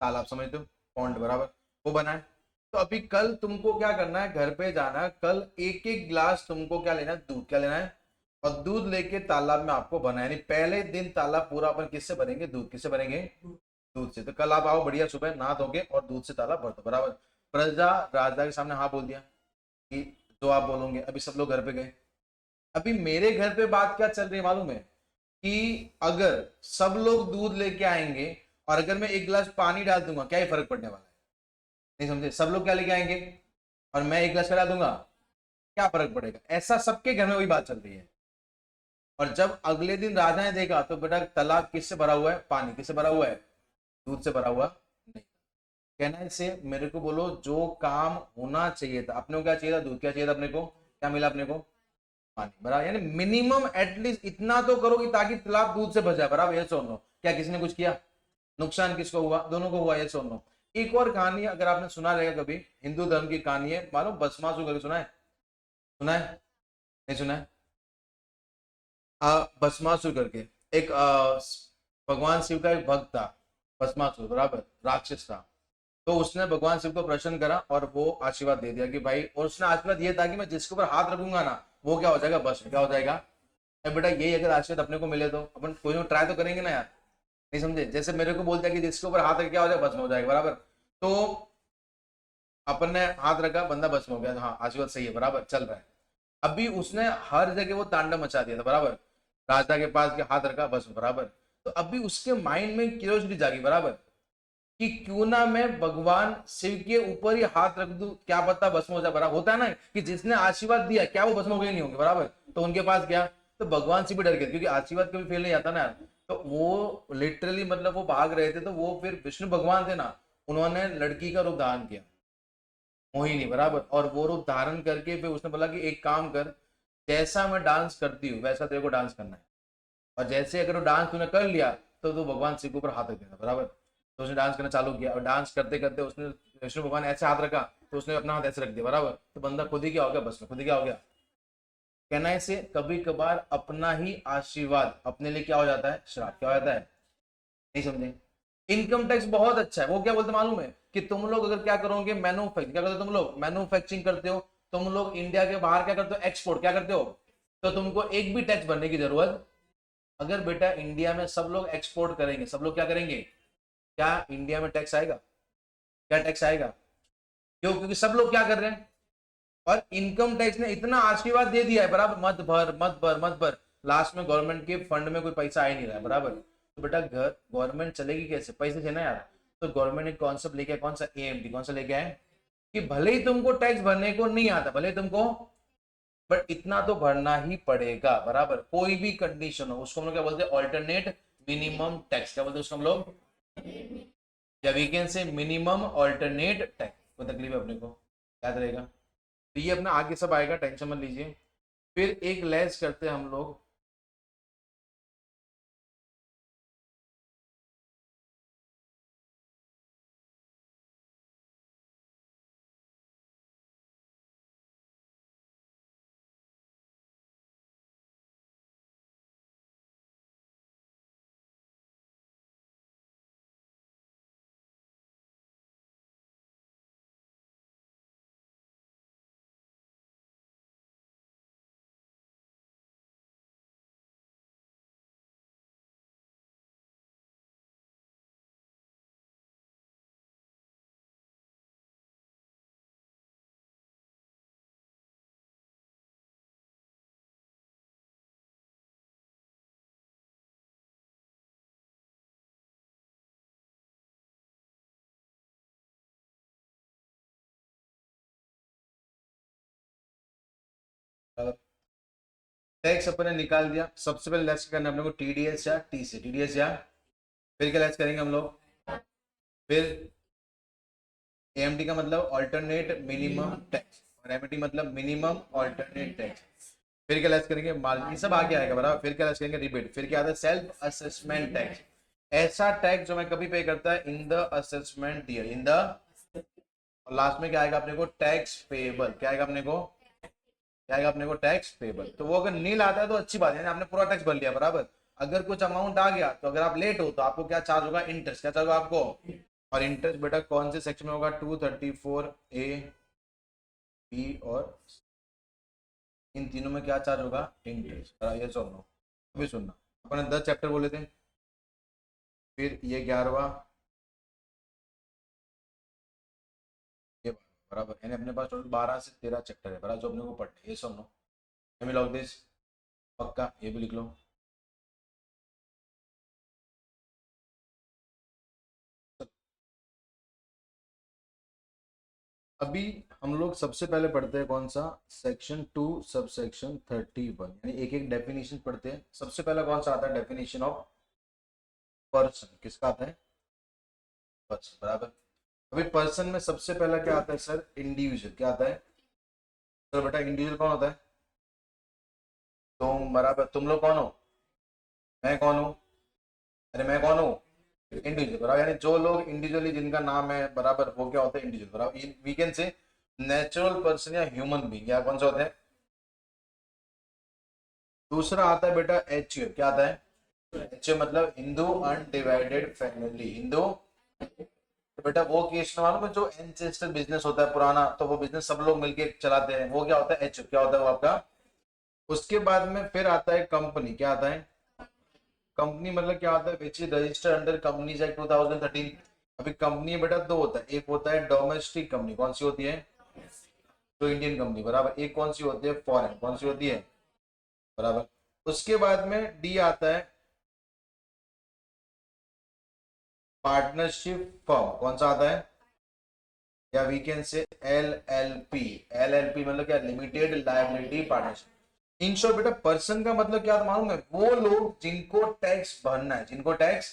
तालाब समझते हो, पॉन्ड, बराबर, वो बना है। तो अभी कल तुमको क्या करना है, घर पे जाना है, कल एक एक गिलास तुमको क्या लेना है, दूध, क्या लेना है, और दूध लेके तालाब में आपको बना है, यानी पहले दिन तालाब पूरा अपन किससे भरेंगे, दूध, किससे भरेंगे, दूध से। तो कल आप आओ बढ़िया, सुबह नहा धोके और दूध से तालाब भर दो, बराबर। प्रजा राजा के सामने हाँ बोल दिया कि जो आप बोलोगे, अभी सब लोग घर पे गए। अभी मेरे घर पे बात क्या चल रही है मालूम है, कि अगर सब लोग दूध लेके आएंगे और अगर मैं एक गिलास पानी डाल दूंगा, क्या ही फर्क पड़ने वाला है, नहीं समझे, सब लोग क्या लेके आएंगे और मैं एक गिलास डाल दूंगा, क्या फर्क पड़ेगा, ऐसा सबके घर में वही बात चल रही है। और जब अगले दिन राजा ने देखा तो बेटा तालाब किससे भरा हुआ है, पानी, किससे भरा हुआ है, दूध से भरा हुआ नहीं। कहना है से मेरे को बोलो, जो काम होना चाहिए था अपने को, क्या चाहिए था, दूध, क्या चाहिए था अपने को, क्या मिला अपने को, पानी, बराबर। यानी मिनिमम एटलीस्ट इतना तो करो कि ताकि तालाब दूध से भर जाए, बराबर, ये सुन लो। क्या किसी ने कुछ किया, नुकसान किसको हुआ, दोनों को हुआ, ये सुन लो। एक और कहानी अगर आपने सुना रहेगा कभी, हिंदू धर्म की कहानी है, मालूम भस्मासुर करके, सुना है, सुना है, नहीं सुना है, भस्मासुर करके एक भगवान शिव का एक भक्त था, भस्मासुर, बराबर, राक्षस था। तो उसने भगवान शिव को प्रसन्न करा और वो आशीर्वाद दे दिया कि भाई, और उसने आशीर्वाद ये था कि मैं जिसके ऊपर हाथ रखूंगा ना वो क्या हो जाएगा, बस क्या हो जाएगा। अरे बेटा यही अगर आशीर्वाद अपने को मिले तो अपन कोई ना ट्राई तो करेंगे ना यार, नहीं समझे। जैसे मेरे को बोलता है कि जिसके ऊपर हाथ रख क्या हो जाएगा, भस्म हो जाएगा, बराबर। तो अपन ने हाथ रखा, बंदा भस्म हो गया, तो हाँ आशीर्वाद सही है, बराबर चल रहा है। अभी उसने हर जगह वो तांडव मचा दिया था, बराबर, राजा के पास के हाथ रखा, बस, बराबर। तो अभी उसके माइंड में क्यूरियोसिटी जागी, बराबर, कि क्यों ना मैं भगवान शिव के ऊपर ही हाथ रख दूं, क्या पता भस्म हो जाए, बराबर। होता है ना कि जिसने आशीर्वाद दिया क्या वो भस्म हो गए, नहीं होंगे, बराबर। तो उनके पास गया तो भगवान शिव भी डर गए, क्योंकि आशीर्वाद कभी फेल नहीं आता ना यार। तो वो लिटरली मतलब वो भाग रहे थे, तो वो फिर विष्णु भगवान थे ना, उन्होंने लड़की का रूप धारण किया, मोहिनी, बराबर। और वो रूप धारण करके फिर उसने बोला कि एक काम कर, जैसा मैं डांस करती हूँ वैसा तेरे को डांस करना है, और जैसे अगर वो डांस तूने कर लिया तो भगवान शिव के ऊपर हाथ रख देना, बराबर। तो उसने डांस करना चालू किया और डांस करते करते उसने, विष्णु भगवान ऐसे हाथ रखा तो उसने अपना हाथ ऐसे रख दिया, बराबर। तो बंदा खुद ही क्या हो गया, बस में खुद ही क्या हो गया। कहना है से कभी कभार अपना ही आशीर्वाद अपने लिए क्या हो जाता है, श्राप, क्या हो जाता है, नहीं समझे। इनकम टैक्स बहुत अच्छा है। वो क्या बोलते मालूम है कि तुम लोग अगर क्या करोगे, मैन्युफैक्चरिंग क्या करते हो, तुम लोग मैन्युफैक्चरिंग करते हो, तुम लोग इंडिया के बाहर क्या करते हो, एक्सपोर्ट क्या करते हो, तो तुमको एक भी टैक्स भरने की जरूरत, अगर बेटा इंडिया में सब लोग एक्सपोर्ट करेंगे, सब लोग क्या करेंगे, क्या इंडिया में टैक्स आएगा, क्या टैक्स आएगा, क्यों, क्योंकि सब लोग क्या कर रहे हैं। और इनकम टैक्स ने इतना आशीर्वाद दे दिया है, बराबर, मत भर मत भर मत भर, लास्ट में गवर्नमेंट के फंड में कोई पैसा आ ही नहीं रहा है, बराबर। तो बेटा घर गवर्नमेंट चलेगी कैसे, पैसे से ना यार। तो गवर्नमेंट ने कॉन्सेप्ट लेके आया, कौन सा, एएमटी, कौन सा लेके आए, कि भले ही तुमको टैक्स भरने को नहीं आता, भले ही तुमको, बट इतना तो भरना ही पड़ेगा, बराबर, कोई भी कंडीशन हो। उसको हम लोग क्या बोलते हैं, ऑल्टरनेट मिनिमम टैक्स, क्या बोलते हैं उसको हम लोग, या we can say minimum alternate tax. कोई तकलीफ है अपने को, याद रहेगा। तो ये अपना आगे सब आएगा, टेंशन मत लीजिए। फिर एक लेस करते हैं हम लोग, टैक्स अपने निकाल दिया। सबसे पहले लेस करना अपने को टीडीएस या टीसी, टीडीएस या, फिर क्या लेस करेंगे हम लोग, फिर एएमटी का मतलब अल्टरनेट मिनिमम टैक्स, और एमटी मतलब मिनिमम अल्टरनेट टैक्स। फिर क्या लेस करेंगे, माल, ये सब आगे आएगा, बराबर। फिर क्या लेस करेंगे, रिबेट। फिर क्या आता है, सेल्फ असेसमेंट टैक्स, ऐसा टैक्स जो मैं कभी पे करता है in the assessment year, in the, और लास्ट में क्या आएगा अपने को, टैक्स पेबल, क्या आएगा अपने को, क्या आएगा अपने को, टैक्स पेबल। तो वो अगर नील आता है तो अच्छी बात है, आपने पूरा टैक्स भर लिया, बराबर। अगर कुछ अमाउंट आ गया तो अगर आप लेट हो तो आपको क्या चार्ज होगा, इंटरेस्ट, क्या चार्ज होगा आपको। और इंटरेस्ट बेटा कौन से सेक्शन में होगा, 234A, बी और इन तीनों में क्या चार्ज होगा, इंटरेस्ट। ये सुनो, अभी सुनना, अपने 10 चैप्टर बोले थे, फिर ये 11वां, ये बराबर, यानी अपने पास टोटल 12 से 13 चैप्टर है, बराबर, जो अपने को पढ़ने। ये सुनो, लॉग दिस, पक्का ये भी लिख लो। अभी हम लोग सबसे पहले पढ़ते हैं कौन सा, सेक्शन 2 सब सेक्शन 31, यानी एक एक डेफिनेशन पढ़ते हैं। सबसे पहला कौन सा आता है, डेफिनेशन ऑफ पर्सन, किसका आता है, पर्सन, बराबर। अभी पर्सन में सबसे पहला क्या आता है सर, इंडिविजुअल, क्या आता है सर, बेटा इंडिविजुअल कौन होता है, तुम, बराबर, तुम लोग कौन हो, मैं कौन हूँ, अरे मैं कौन हूँ, इंडिविजुअल, बराबर, यानी जो लोग इंडिविजुअली जिनका नाम है, बराबर, वो क्या होता है, इंडिविजुअल, बराबर। We can say natural person या ह्यूमन बीइंग, या कौन सा होते हैं। दूसरा आता है बेटा एच, क्या आता है, एच मतलब हिंदू अनडिवाइडेड फैमिली, हिंदू। तो बेटा वो केस में मालूम है, जो एंसेस्टर बिजनेस होता है पुराना, तो वो बिजनेस सब लोग मिलके चलाते हैं, वो क्या होता है, एच, क्या होता है वो आपका। उसके बाद में फिर आता है कंपनी, क्या आता है, कंपनी मतलब क्या होता है, which is registered under companies act 2013। अभी कंपनी बेटा दो होता है, एक होता है डोमेस्टिक कंपनी, कौन सी होती है, तो इंडियन कंपनी, बराबर। एक कौन सी होती है, फॉरेन, कौन सी होती है, बराबर। उसके बाद में डी आता है पार्टनरशिप फर्म, कौन सा आता है, या we can say LLP, LLP मतलब क्या, limited liability partnership. In short बेटा पर्सन का मतलब क्या मालूम है, वो लोग जिनको टैक्स भरना है, जिनको tax,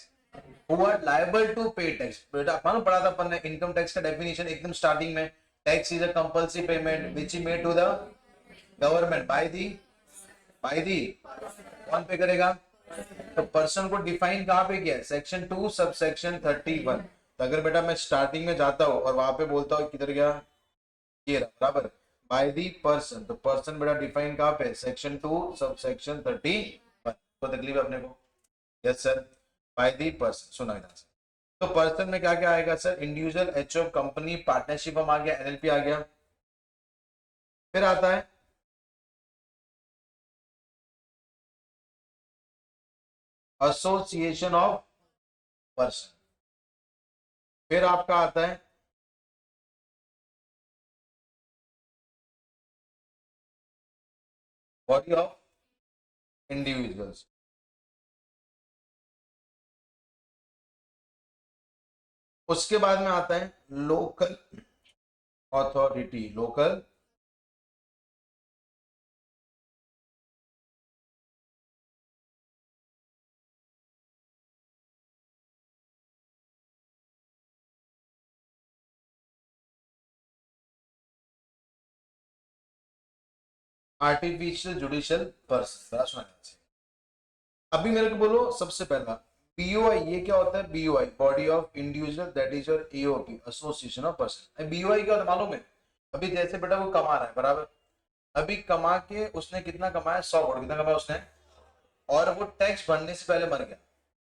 who are liable to pay tax। बेटा मालूम पढ़ा था अपन ने इनकम टैक्स का डेफिनेशन एकदम स्टार्टिंग में, tax is a compulsory payment which is made to the government by the, कौन पे करेगा, तो पर्सन को डिफाइन कहां पे किया है, सेक्शन 2 सब सेक्शन 31। तो अगर बेटा मैं स्टार्टिंग में जाता हूं और वहां पे बोलता हूं किधर गया, ये रहा, बराबर, बाय दी पर्सन, तो पर्सन बेटा डिफाइन कहां पे, सेक्शन 2 सब सेक्शन 31। तो तकलीफ है अपने को, yes sir, by the person, सुना इधर से, तो पर्सन में क्या क्या आएगा sir, individual, HO, company, partnership firm आ गया, एलएलपी आ गया। फिर आता है एसोसिएशन ऑफ पर्सन। फिर आपका आता है बॉडी ऑफ इंडिविजुअल्स। उसके बाद में आता है local authority, local artificial judicial person. अभी मेरे को बोलो सबसे पहला बीओआई, ये क्या होता है? BOI body of individual, that is your AOP, association of person. BOI क्या होता है मालूम है? अभी जैसे बेटा वो कमा रहा है, बराबर, अभी कमा के उसने कितना कमाया, 100 करोड़, कितना कमाया उसने, और वो टैक्स भरने से पहले मर गया।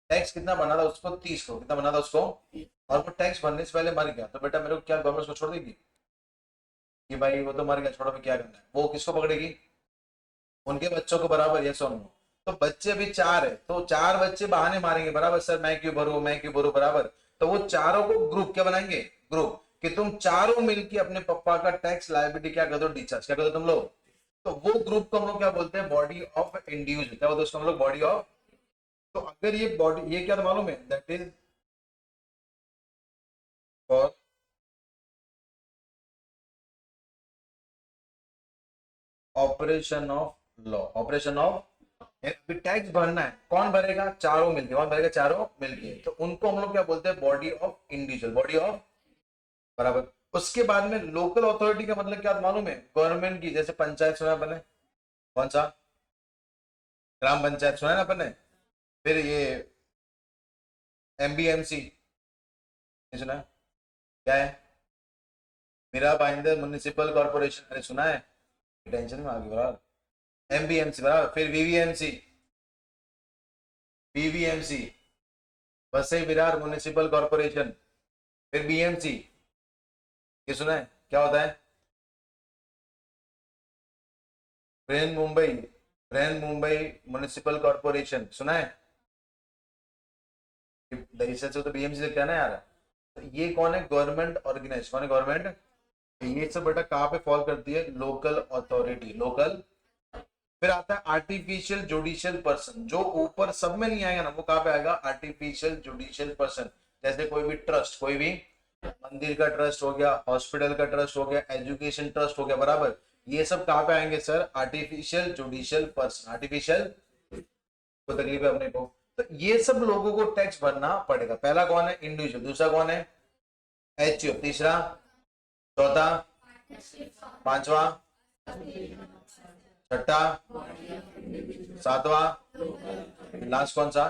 टैक्स कितना बना था उसको, 30 करोड़, कितना बना था उसको, और वो टैक्स भरने से पहले मर गया, तो बेटा मेरे को क्या गवर्नमेंट उसको छोड़ देगी कि भाई वो तो मर गया, छोड़ो, भी क्या करना है? वो किसको पकड़ेगी? उनके बच्चों को, बराबर, ये सुनो। तो बच्चे अभी 4 है, तो 4 बच्चे बहाने मारेंगे, बराबर, सर मैं क्यों भरूं, मैं क्यों भरूं, बराबर। तो वो चारों को ग्रुप क्या बनाएंगे, ग्रुप, कि तुम चारों मिलके अपने पापा का टैक्स लायबिलिटी क्या कर दो, डिस्चार्ज क्या कर दो तुम लोग। तो वो ग्रुप को हम लोग क्या बोलते हैं, बॉडी ऑफ इंडिविजुअल, क्या बोलते हैं उसको हम लोग, बॉडी ऑफ। तो अगर ये बॉडी, ये क्या था मालूम है, that is for operation of law, operation of. Tax भरना है, कौन भरेगा, चारों मिलके, कौन भरेगा, चारों मिलके, तो उनको हम लोग क्या बोलते हैं, body of individual, body of, बराबर। उसके बाद में लोकल अथॉरिटी का मतलब क्या मालूम है, गवर्नमेंट की, जैसे पंचायत सुना अपन ने, कौन सा, ग्राम पंचायत सुना है ना अपन ने। फिर ये एमबीएमसी सुना है, क्या है, मीरा भाईंदर म्युनिसिपल कॉर्पोरेशन, अरे सुना है, टेंशन में आ गई, बराबर, एमबीएमसी, बराबर। फिर वीवीएमसी, वीवीएमसी वसई विरार म्युनिसिपल कॉर्पोरेशन। फिर बीएमसी, ये सुना है, क्या होता है, brain Mumbai, brain Mumbai municipal corporation, सुना है। दहीसर से तो बीएमसी लगता है ना यार। तो ये कौन है, गवर्नमेंट ऑर्गेनाइज, कौन है, गवर्नमेंट। ये सब बेटा कहाँ पे फॉल करती है, लोकल अथॉरिटी, लोकल। फिर आता है आर्टिफिशियल जुडिशियल पर्सन, जो ऊपर सब में नहीं आएगा ना, वो कहाँ पे आएगा, आर्टिफिशियल जुडिशियल पर्सन। जैसे कोई भी ट्रस्ट, कोई भी मंदिर का ट्रस्ट हो गया, हॉस्पिटल का ट्रस्ट हो गया, एजुकेशन ट्रस्ट हो गया, बराबर, ये सब कहाँ पे आएंगे sir, artificial judicial person, artificial, को तकलीफ है अपने को। तो ये सब लोगों को टैक्स भरना पड़ेगा। पहला कौन है, इंडिविजुअल, दूसरा कौन है, एचओ, तीसरा, चौथा, पांचवा, छठा, सातवां, लास्ट कौन सा,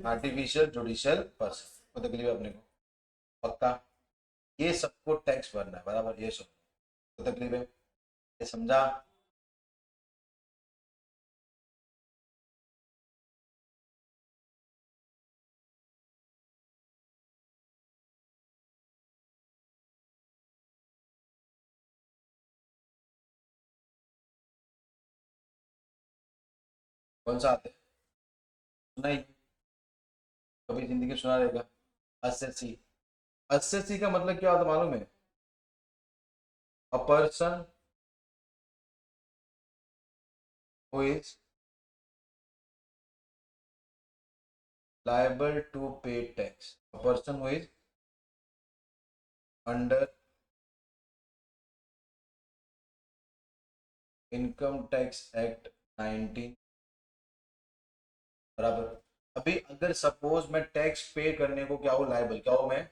आर्टिफिशियल जुडिशियल पर्सन, को तकलीफ है अपने को, पक्का। ये सबको टैक्स भरना है, बराबर, ये सब को तकलीफ है, ये समझा। कौन सा आते, सुना ही, कभी जिंदगी में सुना रहेगा, एसएससी। एसएससी का मतलब क्या होता है मालूम है, अ person who is liable to pay tax, a person who is under income tax act 19, बराबर। अभी अगर सपोज मैं टैक्स पे करने को क्या हूँ, लाइबल क्या हूँ मैं,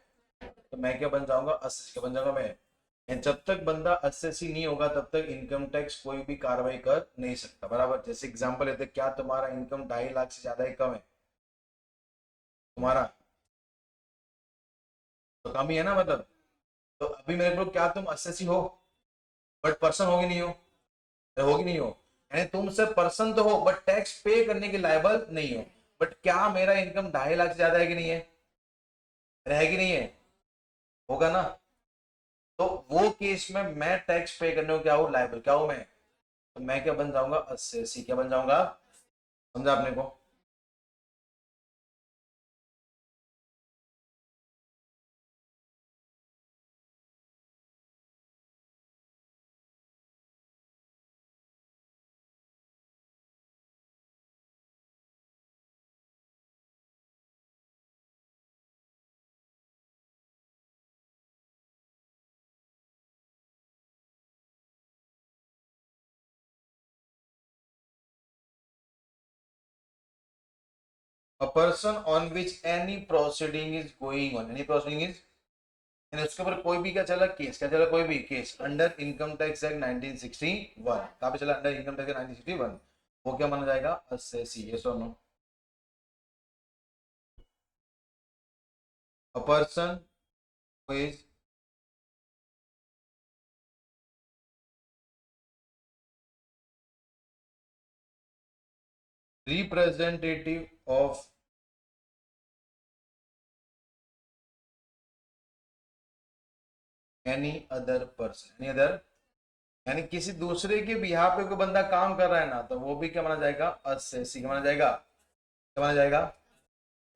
तो मैं क्या बन जाऊंगा, एसएससी, क्या बन जाऊंगा मैं। And जब तक बंदा एसएससी नहीं होगा तब तक इनकम टैक्स कोई भी कार्रवाई कर नहीं सकता, बराबर। जैसे एग्जांपल लेते, क्या तुम्हारा इनकम 2.5 लाख से ज्यादा है, कम है तुम्हारा, तो कम ही है ना, मतलब। तो अभी मेरे को क्या, तुम एसएससी हो बट पर्सन होगी नहीं हो, होगी नहीं हो, यानी तुम से पर्सन तो हो बट टैक्स पे करने के लायबल नहीं हो। बट क्या मेरा इनकम 2.5 लाख से ज्यादा है कि नहीं है, रहेगी नहीं है, होगा ना। तो वो केस में मैं टैक्स पे करने को क्या हूँ, लायबल, क्या हूं मैं, तो मैं क्या बन जाऊंगा, असेसी, क्या बन जाऊंगा, समझा आपने को। A person on which any proceeding is going on, any proceeding is, यानी उसके ऊपर कोई भी क्या चला केस, क्या चला, कोई भी case under income tax act 1961, कहाँ पे चला, अंडर इनकम टैक्स 1961, वो क्या माना जाएगा, असेसी, यस और no. A person who is representative of any other person, any other, यानी किसी दूसरे के बिहाफ पे कोई बंदा काम कर रहा है ना, तो वो भी क्या माना जाएगा, असेसी, क्या माना जाएगा, क्या माना जाएगा।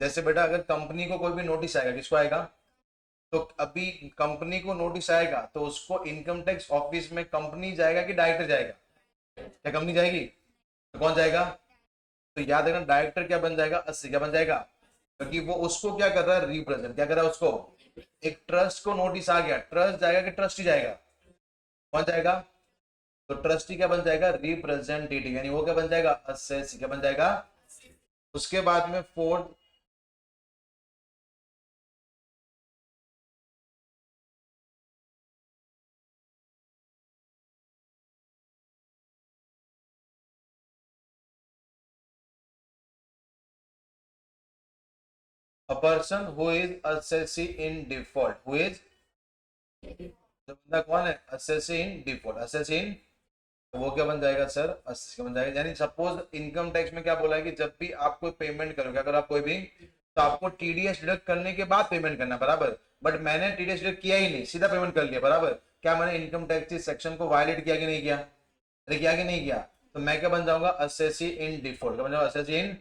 जैसे बेटा अगर कंपनी को कोई भी नोटिस आएगा, किसको आएगा, तो अभी कंपनी को नोटिस आएगा तो उसको इनकम टैक्स ऑफिस में कंपनी जाएगा कि डायरेक्टर जाएगा, क्या कंपनी जाएगी, तो कौन जाएगा, तो याद रखना डायरेक्टर क्या बन जाएगा, अस्सी, क्या बन जाएगा, क्योंकि वो उसको क्या कर रहा है, रिप्रेजेंट, क्या कर रहा है उसको, एक ट्रस्ट को नोटिस आ गया, ट्रस्ट जाएगा कि ट्रस्टी जाएगा, कौन जाएगा, तो ट्रस्टी क्या बन जाएगा, रिप्रेजेंटेटिव, यानी वो क्या बन जाएगा, असेसी, क्या बन जाएगा। उसके बाद में fourth, a person who is assessee in default, who is, तो बंदा कौन है, assessee in default, assessee in, तो वो क्या बन जाएगा सर, assessee क्या बन जाएगा। यानी सपोज इनकम टैक्स में क्या बोला है कि जब भी आप कोई पेमेंट करोगे, अगर आप कोई भी, तो आपको टीडीएस डिडक्ट करने के बाद पेमेंट करना, बराबर, बट मैंने टीडीएस डिडक्ट किया ही नहीं, सीधा पेमेंट कर लिया, बराबर, क्या मैंने इनकम टैक्स सेक्शन को वायलेट किया कि नहीं किया, अरे किया कि नहीं किया, तो मैं क्या बन जाऊंगा, assessee in default, क्या बन जाऊंगा, assessee in,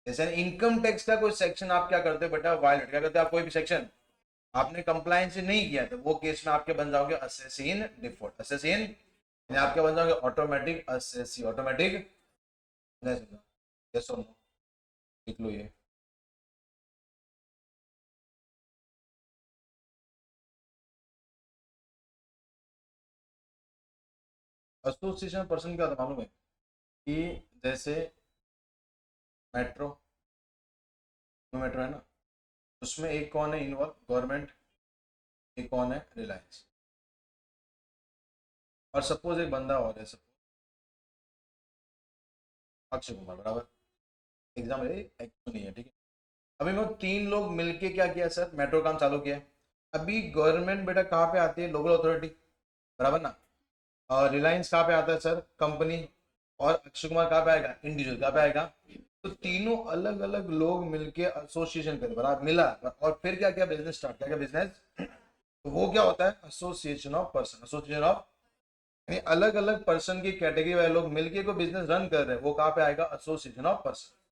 जैसे इनकम टैक्स का कोई सेक्शन आप क्या करते हो बेटा, वायलेट, क्या करते हो आप, कोई भी सेक्शन आपने कंप्लायंस नहीं किया, तो वो केस में आपके बन जाओगे असेसिन डिफॉल्ट, असेसिन, आपके बन जाओगे ऑटोमेटिक असेसी, ऑटोमेटिक, यस और नो, लिख लो ये। एसोसिएशन पर्सन क्या था मालूम है, कि जैसे मेट्रो, मेट्रो है ना, उसमें एक कौन है इन्वॉल्व, गवर्नमेंट, एक कौन है, रिलायंस, और सपोज एक बंदा और है, सपोज अक्षय कुमार, बराबर, एग्जाम नहीं है, ठीक है। अभी मैं तीन लोग मिलके क्या किया सर, मेट्रो काम चालू किया। अभी गवर्नमेंट बेटा कहाँ पे आती है, लोकल अथॉरिटी, बराबर ना, और रिलायंस कहाँ पे आता है सर, कंपनी, और अक्षय कुमार कहाँ पे आएगा, इंडिविजुअल, कहाँ पे आएगा। तो तीनों अलग अलग लोग मिलके एसोसिएशन करे, बराबर, मिला, और फिर क्या क्या बिजनेस स्टार्ट, क्या क्या बिजनेस, तो वो क्या होता है, association of person, association of, यानी अलग अलग पर्सन की कैटेगरी वाले लोग मिलके कोई बिजनेस रन कर रहे हैं, वो कहाँ पे आएगा, एसोसिएशन ऑफ पर्सन।